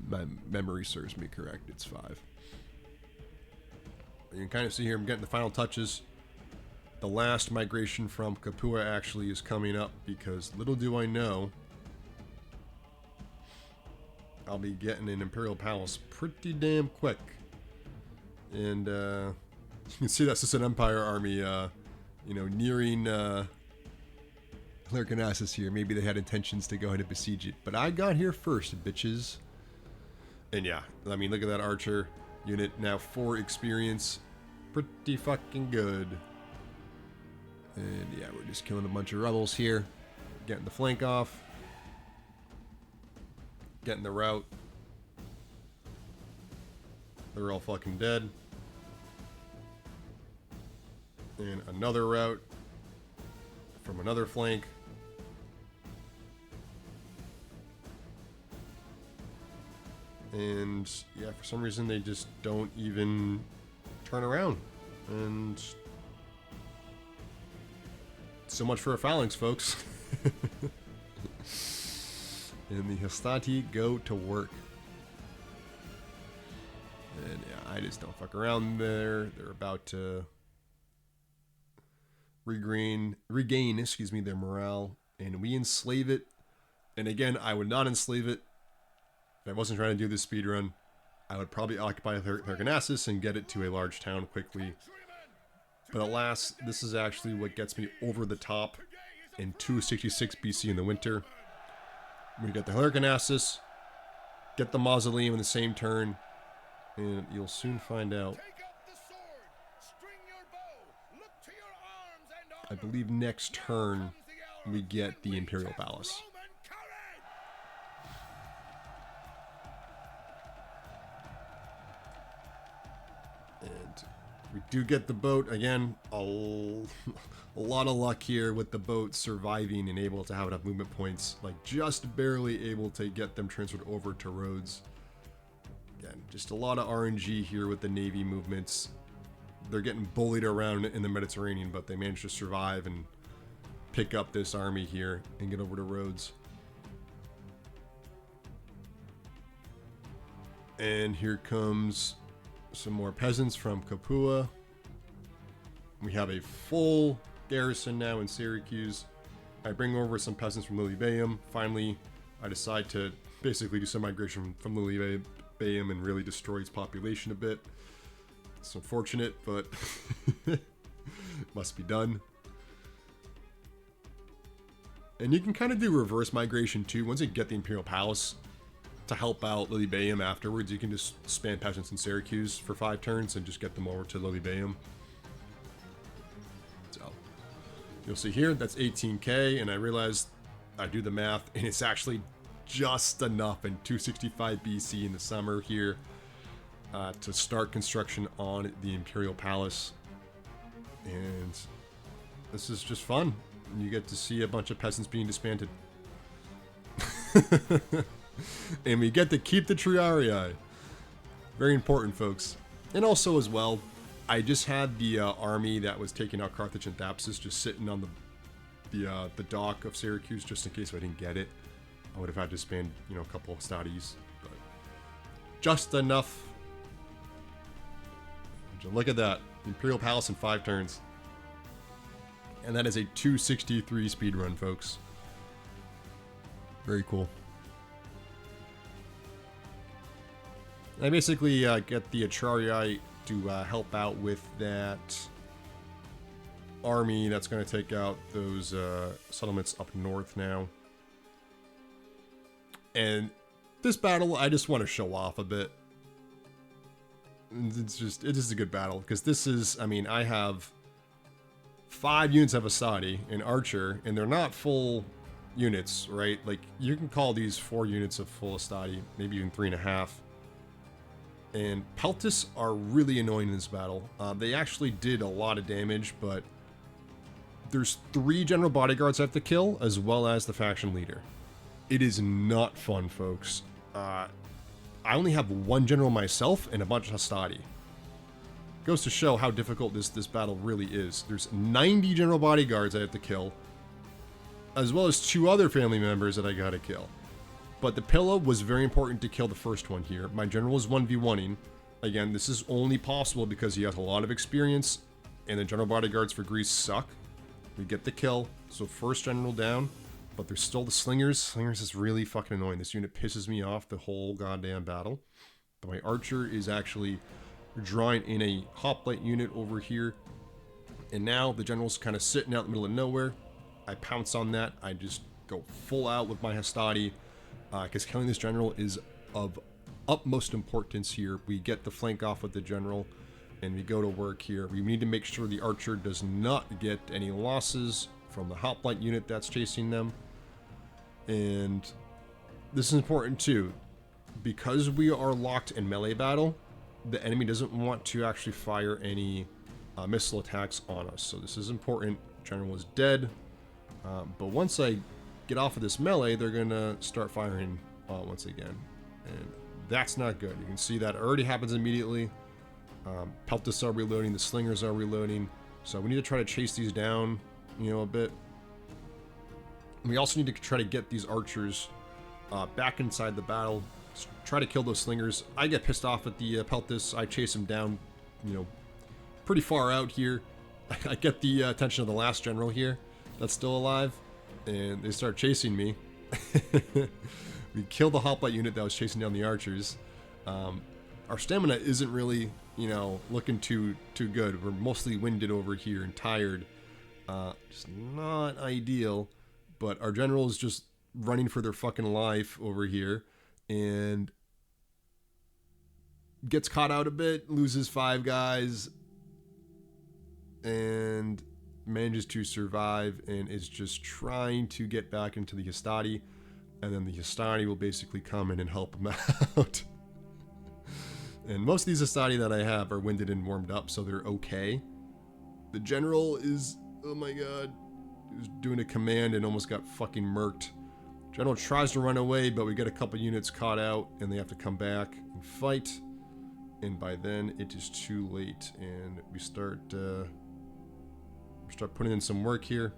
My memory serves me correct. It's 5. You can kind of see here I'm getting the final touches. The last migration from Capua actually is coming up, because little do I know, I'll be getting an Imperial Palace pretty damn quick. And you can see that's just an Empire army, you know, nearing Halicarnassus here. Maybe they had intentions to go ahead and besiege it, but I got here first, bitches. And yeah, I mean, look at that archer unit, now 4 experience. Pretty fucking good. And yeah, we're just killing a bunch of rebels here. Getting the flank off. Get in the route. They're all fucking dead. And another route from another flank. And yeah, for some reason they just don't even turn around. And so much for a phalanx, folks. And the Hastati go to work. And yeah, I just don't fuck around there. They're about to regain, their morale. And we enslave it. And again, I would not enslave it if I wasn't trying to do this speedrun. I would probably occupy Hyrcanassus and get it to a large town quickly. But alas, this is actually what gets me over the top in 266 BC in the winter. We get the Hyrcanassus, get the mausoleum in the same turn, and you'll soon find out. I believe next turn we get the Imperial Palace. And we do get the boat again. A lot of luck here with the boat surviving and able to have enough movement points, like just barely able to get them transferred over to Rhodes. Again, just a lot of RNG here with the Navy movements. They're getting bullied around in the Mediterranean, but they managed to survive and pick up this army here and get over to Rhodes. And here comes some more peasants from Capua. We have a full garrison now in Syracuse. I bring over some peasants from Lilybaeum. Finally, I decide to basically do some migration from Lilybaeum and really destroy its population a bit. It's unfortunate, but must be done. And you can kind of do reverse migration too. Once you get the Imperial Palace to help out Lilybaeum afterwards, you can just spam peasants in Syracuse for 5 turns and just get them over to Lilybaeum. So you'll see here, that's 18k, and I realized I do the math, and it's actually just enough in 265 BC in the summer here to start construction on the Imperial Palace. And this is just fun. You get to see a bunch of peasants being disbanded. And we get to keep the Triarii. Very important, folks. And also as well, I just had the army that was taking out Carthage and Thapsus just sitting on the dock of Syracuse, just in case I didn't get it. I would have had to spend, you know, a couple of studies, but just enough. Look at that. Imperial Palace in 5 turns. And that is a 263 speed run, folks. Very cool. I basically get the Atrarii to help out with that army that's going to take out those settlements up north now. And this battle, I just want to show off a bit. It is a good battle, because this is, I mean, I have 5 units of Asadi and Archer, and they're not full units, right? Like, you can call these 4 units of full Asadi, maybe even 3.5. And Peltis are really annoying in this battle. They actually did a lot of damage, but there's 3 general bodyguards I have to kill, as well as the faction leader. It is not fun, folks. I only have 1 general myself and a bunch of Hastati. Goes to show how difficult this battle really is. There's 90 general bodyguards I have to kill, as well as 2 other family members that I gotta kill. But the Pilla was very important to kill the first one here. My general is 1v1ing. Again, this is only possible because he has a lot of experience, and the general bodyguards for Greece suck. We get the kill, so first general down, but there's still the Slingers. Slingers is really fucking annoying. This unit pisses me off the whole goddamn battle. But my Archer is actually drawing in a hoplite unit over here. And now the general's kind of sitting out in the middle of nowhere. I pounce on that. I just go full out with my Hastati. Because killing this general is of utmost importance here. We get the flank off with the general, and we go to work here. We need to make sure the Archer does not get any losses from the hoplite unit that's chasing them. And this is important too. Because we are locked in melee battle, the enemy doesn't want to actually fire any missile attacks on us. So this is important. General is dead. But once I get off of this melee, they're going to start firing once again. And that's not good. You can see that already happens immediately. Peltists are reloading. The slingers are reloading. So we need to try to chase these down, a bit. We also need to try to get these archers back inside the battle. Try to kill those slingers. I get pissed off at the Peltists. I chase them down, pretty far out here. I get the attention of the last general here that's still alive, and they start chasing me. We kill the hoplite unit that was chasing down the archers. Our stamina isn't really, looking too good. We're mostly winded over here and tired. Just not ideal, but our general is just running for their fucking life over here and gets caught out a bit, loses 5 guys, and manages to survive and is just trying to get back into the Hastati, and then the Hastati will basically come in and help him out. And most of these Hastati that I have are winded and warmed up, so they're okay. The general is, oh my god, he was doing a command and almost got fucking murked. General tries to run away, but we get a couple units caught out, and they have to come back and fight. And by then, it is too late, and we start putting in some work here.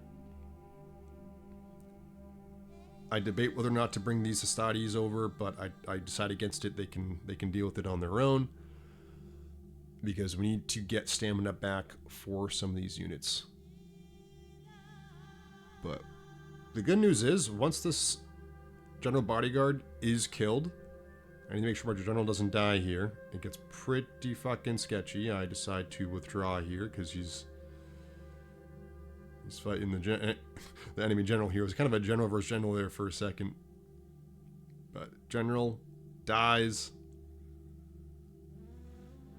I debate whether or not to bring these Hastatis over, but I decide against it. They can deal with it on their own, because we need to get stamina back for some of these units. But the good news is, once this general bodyguard is killed, I need to make sure my general doesn't die here. It gets pretty fucking sketchy. I decide to withdraw here because he's fighting the enemy general here. It was kind of a general versus general there for a second. But general dies.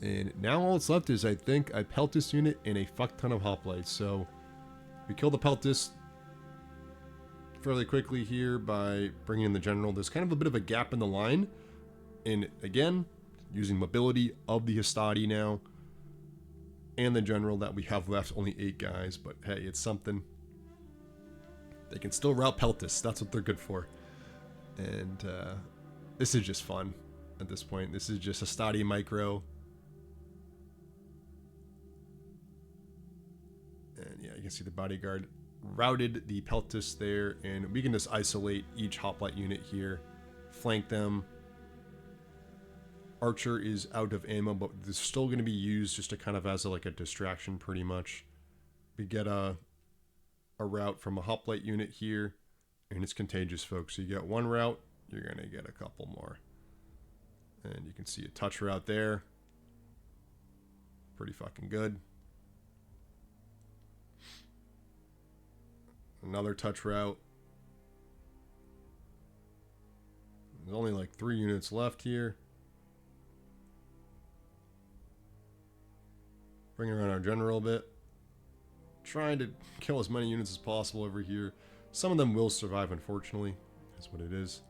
And now all that's left is, I think, a Peltist unit and a fuck ton of hoplites. So we kill the Peltist fairly quickly here by bringing in the general. There's kind of a bit of a gap in the line. And again, using mobility of the Hastati now. And the general that we have left, only 8 guys, but hey, it's something. They can still rout Peltists. That's what they're good for. And this is just fun at this point. This is just Hastati micro. And yeah, you can see the bodyguard routed the Peltists there, and we can just isolate each hoplite unit here, flank them. Archer is out of ammo, but it's still going to be used just to kind of as like a distraction, pretty much. We get a route from a hoplite unit here, and it's contagious, folks. So you get one route, you're going to get a couple more. And you can see a touch route there. Pretty fucking good. Another touch route. There's only like 3 units left here. Bringing around our general a bit. Trying to kill as many units as possible over here. Some of them will survive, unfortunately. That's what it is.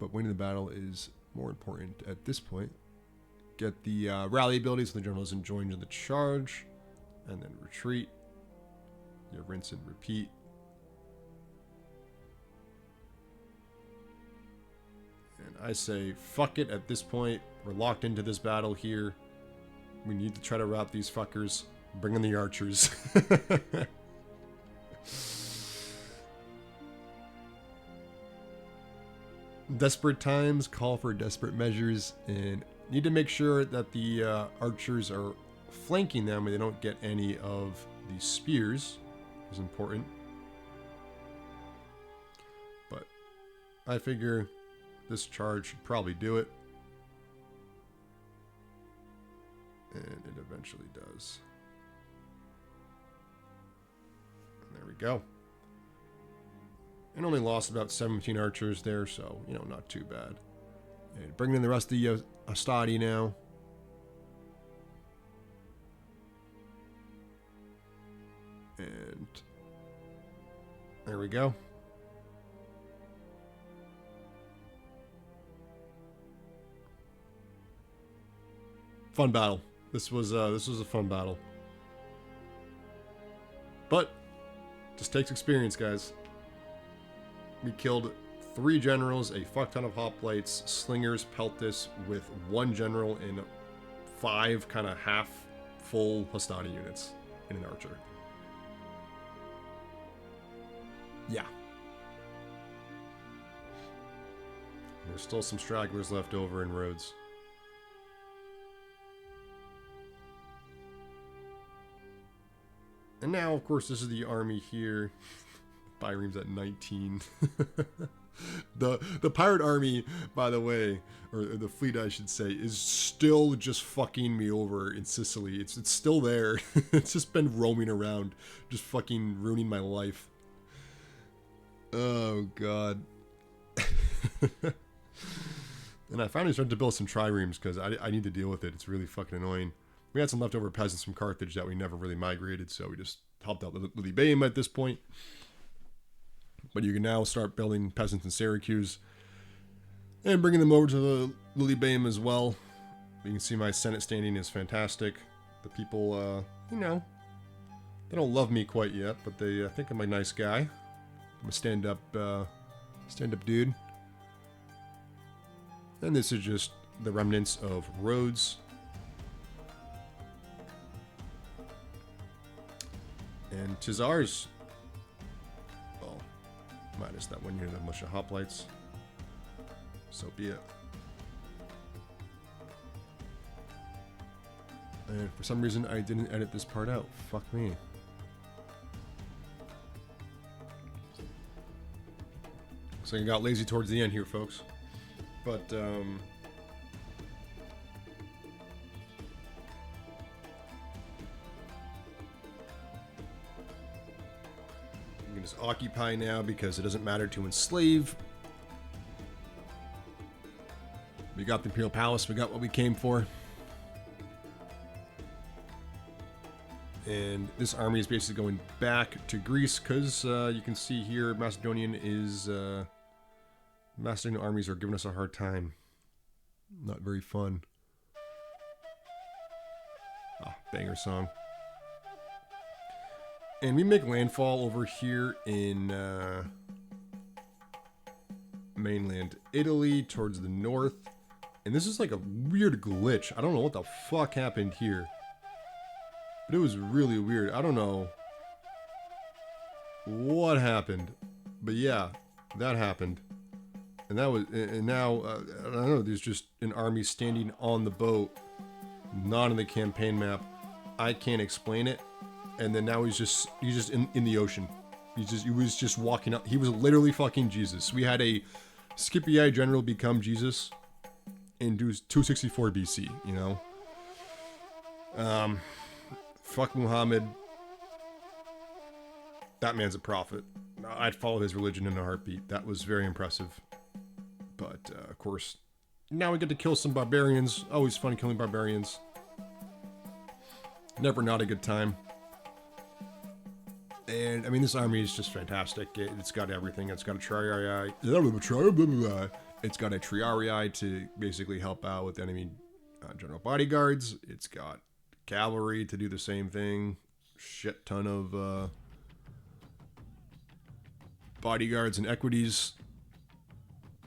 But winning the battle is more important at this point. Get the rally abilities so the general doesn't join in the charge. And then retreat. You rinse and repeat. And I say, fuck it at this point. We're locked into this battle here. We need to try to rout these fuckers. Bring in the archers. Desperate times call for desperate measures, and need to make sure that the archers are flanking them and they don't get any of the spears. Is important. But I figure this charge should probably do it. And it eventually does. And there we go. And only lost about 17 archers there, so, not too bad. And bringing in the rest of the Hastati now. And there we go. fun battle. This was a fun battle. But just takes experience, guys. We killed 3 generals, a fuck ton of hoplites, slingers, peltis, with 1 general and 5 kind of half full hastati units and an archer. Yeah. There's still some stragglers left over in Rhodes. And now, of course, this is the army here. Bireme's at 19. The pirate army, by the way, or the fleet I should say, is still just fucking me over in Sicily. It's still there. It's just been roaming around, just fucking ruining my life. Oh god. And I finally started to build some triremes because I need to deal with it. It's really fucking annoying. We had some leftover peasants from Carthage that we never really migrated, so we just helped out Lilybaeum at this point. But you can now start building peasants in Syracuse and bringing them over to the Lilybaeum as well. You can see my Senate standing is fantastic. The people, you know, they don't love me quite yet, but they think I'm a nice guy. I'm a stand-up dude. And this is just the remnants of Rhodes. And Tizar's, well, minus that 1 unit of militia hoplites. So be it. And for some reason, I didn't edit this part out. Fuck me. So I got lazy towards the end here, folks. But, you can just occupy now because it doesn't matter to enslave. We got the Imperial Palace. We got what we came for. And this army is basically going back to Greece because you can see here Macedonian is... Macedonian armies are giving us a hard time. Not very fun. Ah, banger song. And we make landfall over here in mainland Italy towards the north. And this is like a weird glitch. I don't know what the fuck happened here. But it was really weird. I don't know what happened. But yeah, that happened. And that was, and now, I don't know, there's just an army standing on the boat, not in the campaign map. I can't explain it. And then now he's just in the ocean. He was just walking up. He was literally fucking Jesus. We had a Scipii general become Jesus in 264 BC, you know? Fuck Muhammad. That man's a prophet. I'd follow his religion in a heartbeat. That was very impressive. But, of course, now we get to kill some barbarians. Always fun killing barbarians. Never not a good time. And, I mean, this army is just fantastic. It's got everything. It's got a triarii. It's got a triarii to basically help out with enemy general bodyguards. It's got cavalry to do the same thing. Shit ton of bodyguards and equities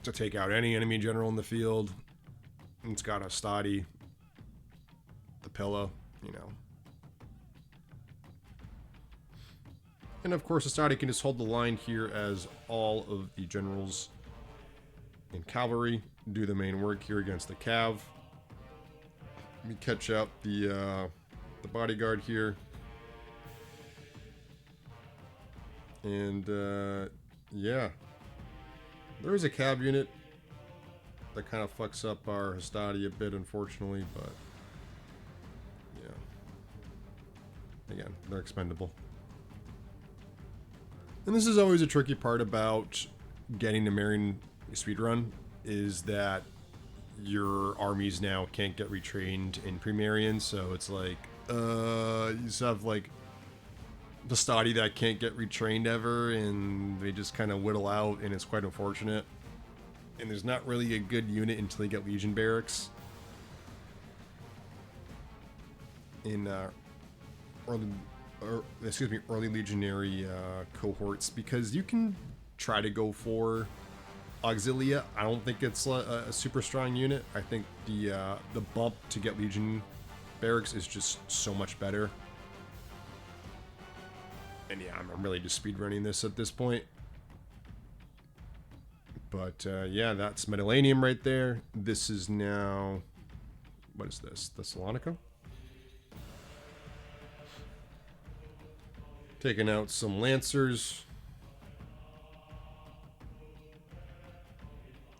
to take out any enemy general in the field. And it's got a stadi, the pillow, you know. And of course, the stadi can just hold the line here as all of the generals in cavalry do the main work here against the cav. Let me catch up the bodyguard here. And yeah. There is a cav unit that kind of fucks up our hastati a bit, unfortunately, but yeah. Again, they're expendable. And this is always a tricky part about getting a Marian speedrun, is that your armies now can't get retrained in pre-Marian, so it's like, you just have like the stadi that can't get retrained ever, and they just kind of whittle out, and it's quite unfortunate. And there's not really a good unit until you get Legion barracks. in early, early legionary cohorts, because you can try to go for Auxilia. I don't think it's a super strong unit. I think the bump to get Legion barracks is just so much better. And yeah, I'm really just speedrunning this at this point. But yeah, that's Medellanium right there. This is now, what is this? Thessalonica? Taking out some Lancers.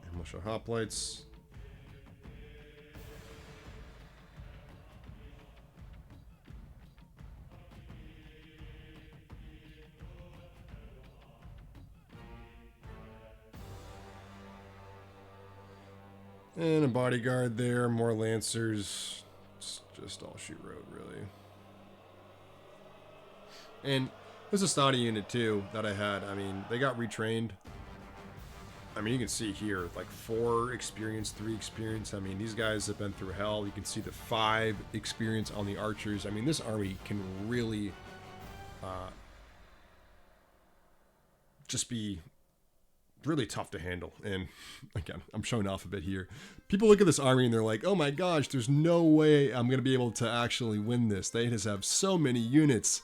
And militia hoplites. And a bodyguard there, more Lancers. It's just all she wrote, really. And there's a study unit too that I had. I mean, they got retrained. I mean, you can see here, like 4 experience, 3 experience. I mean, these guys have been through hell. You can see the 5 experience on the archers. I mean, this army can really just be really tough to handle. And again, I'm showing off a bit here. People look at this army and they're like, oh my gosh, there's no way I'm going to be able to actually win this. They just have so many units.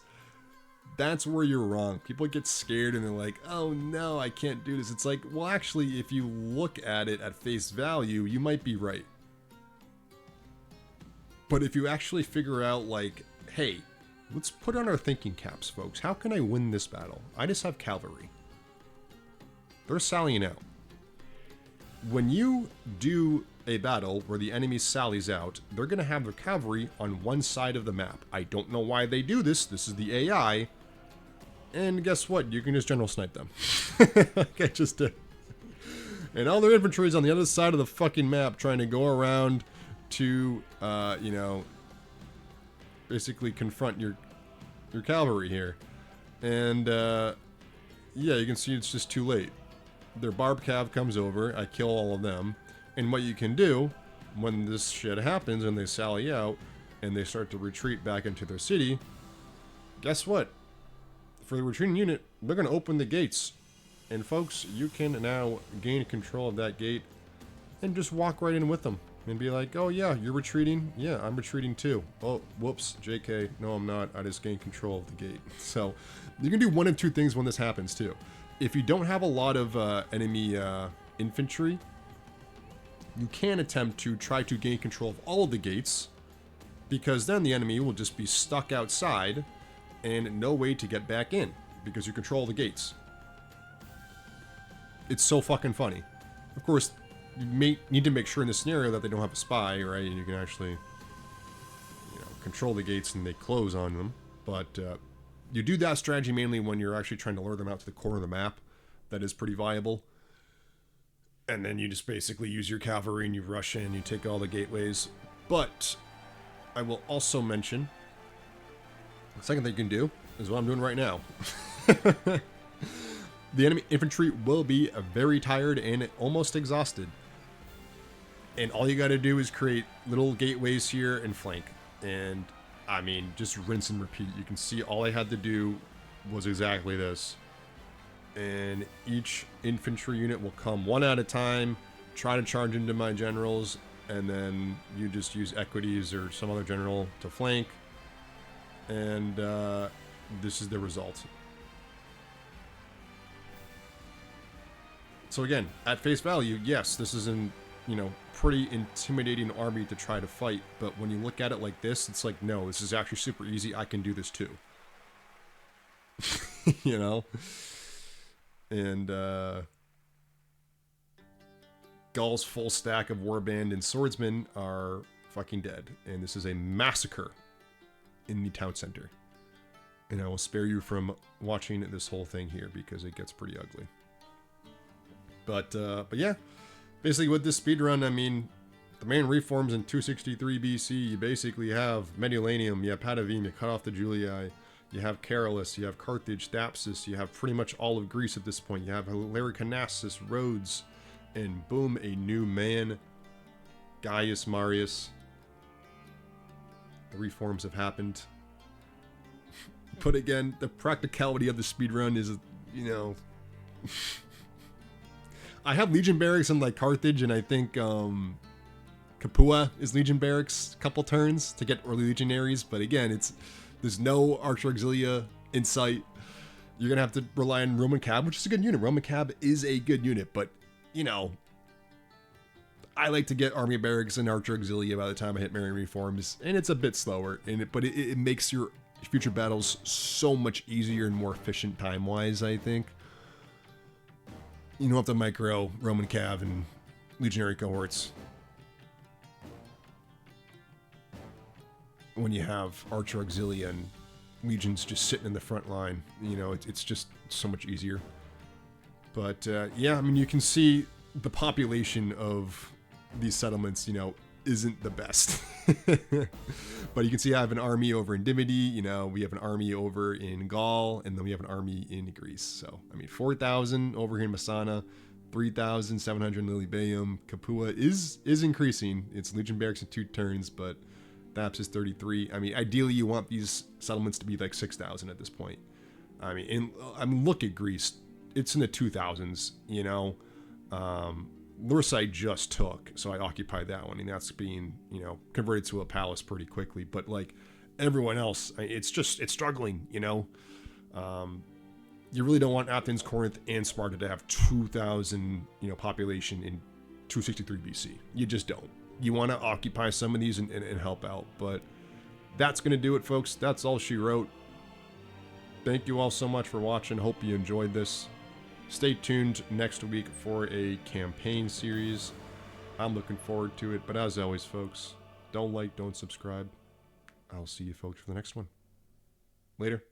That's where you're wrong. People get scared and they're like, oh no, I can't do this. It's like, well, actually, if you look at it at face value, you might be right. But if you actually figure out, like, hey, let's put on our thinking caps, folks. How can I win this battle? I just have cavalry. They're sallying out. When you do a battle where the enemy sallies out, they're going to have their cavalry on one side of the map. I don't know why they do this. This is the AI. And guess what? You can just general snipe them. Like I just did. And all their infantry is on the other side of the fucking map trying to go around to, you know, basically confront your cavalry here. And, yeah, you can see it's just too late. Their barb cav comes over, I kill all of them, and what you can do when this shit happens and they sally out and they start to retreat back into their city, guess what? For the retreating unit, they're going to open the gates. And folks, you can now gain control of that gate and just walk right in with them and be like, oh yeah, you're retreating? Yeah, I'm retreating too. Oh, whoops, JK, no I'm not, I just gained control of the gate. So you can do one of 2 things when this happens too. If you don't have a lot of enemy infantry, you can attempt to try to gain control of all of the gates, because then the enemy will just be stuck outside and no way to get back in because you control the gates. It's so fucking funny. Of course, you may need to make sure in this scenario that they don't have a spy, right? And you can actually, you know, control the gates and they close on them. But you do that strategy mainly when you're actually trying to lure them out to the corner of the map. That is pretty viable. And then you just basically use your cavalry and you rush in, you take all the gateways. But I will also mention, the second thing you can do is what I'm doing right now. The enemy infantry will be very tired and almost exhausted. And all you got to do is create little gateways here and flank. And I mean, just rinse and repeat. You can see all I had to do was exactly this. And each infantry unit will come one at a time, try to charge into my generals, and then you just use equities or some other general to flank. And this is the result. So again, at face value, yes, this is an, you know, pretty intimidating army to try to fight. But when you look at it like this, it's like, no, this is actually super easy. I can do this too. You know? And Gaul's full stack of warband and swordsmen are fucking dead. And this is a massacre in the town center. And I will spare you from watching this whole thing here because it gets pretty ugly. But yeah, basically with this speedrun, I mean, the main reforms in 263 BC, you basically have Mediolanum, you have Patavim, you cut off the Julii, you have Carolus, you have Carthage, Thapsus, you have pretty much all of Greece at this point. You have Halicarnassus, Rhodes, and boom, a new man, Gaius Marius. the reforms have happened. But again, the practicality of the speedrun is, you know... I have Legion Barracks in like Carthage, and I think Capua is Legion Barracks a couple turns to get early legionaries, but again, there's no Archer Auxilia in sight. You're gonna have to rely on Roman Cab, which is a good unit. Roman Cab is a good unit, but you know, I like to get Army Barracks and Archer Auxilia by the time I hit Marion reforms, and it's a bit slower, but it makes your future battles so much easier and more efficient time-wise, I think. You don't have to micro Roman Cav and Legionary cohorts when you have Archer Auxilia and Legions just sitting in the front line. You know, it's just so much easier. But yeah, I mean, you can see the population of these settlements, you know, isn't the best. But you can see I have an army over in Dimity, you know, we have an army over in Gaul, and then we have an army in Greece. So, I mean, 4,000 over here in Messana, 3,700 in Lilybaeum. Capua is increasing. It's Legion Barracks in 2 turns, but Thaps is 33. I mean, ideally you want these settlements to be like 6,000 at this point. I mean, look at Greece. It's in the 2,000s, you know. Lursa just took, so I occupied that one, and that's being, you know, converted to a palace pretty quickly. But like everyone else, it's struggling, you know. You really don't want Athens, Corinth, and Sparta to have 2,000, you know, population in 263 BC. You just don't. You want to occupy some of these and help out. But that's gonna do it, folks. That's all she wrote. Thank you all so much for watching. Hope you enjoyed this. Stay tuned next week for a campaign series. I'm looking forward to it. But as always, folks, don't like, don't subscribe. I'll see you folks for the next one. Later.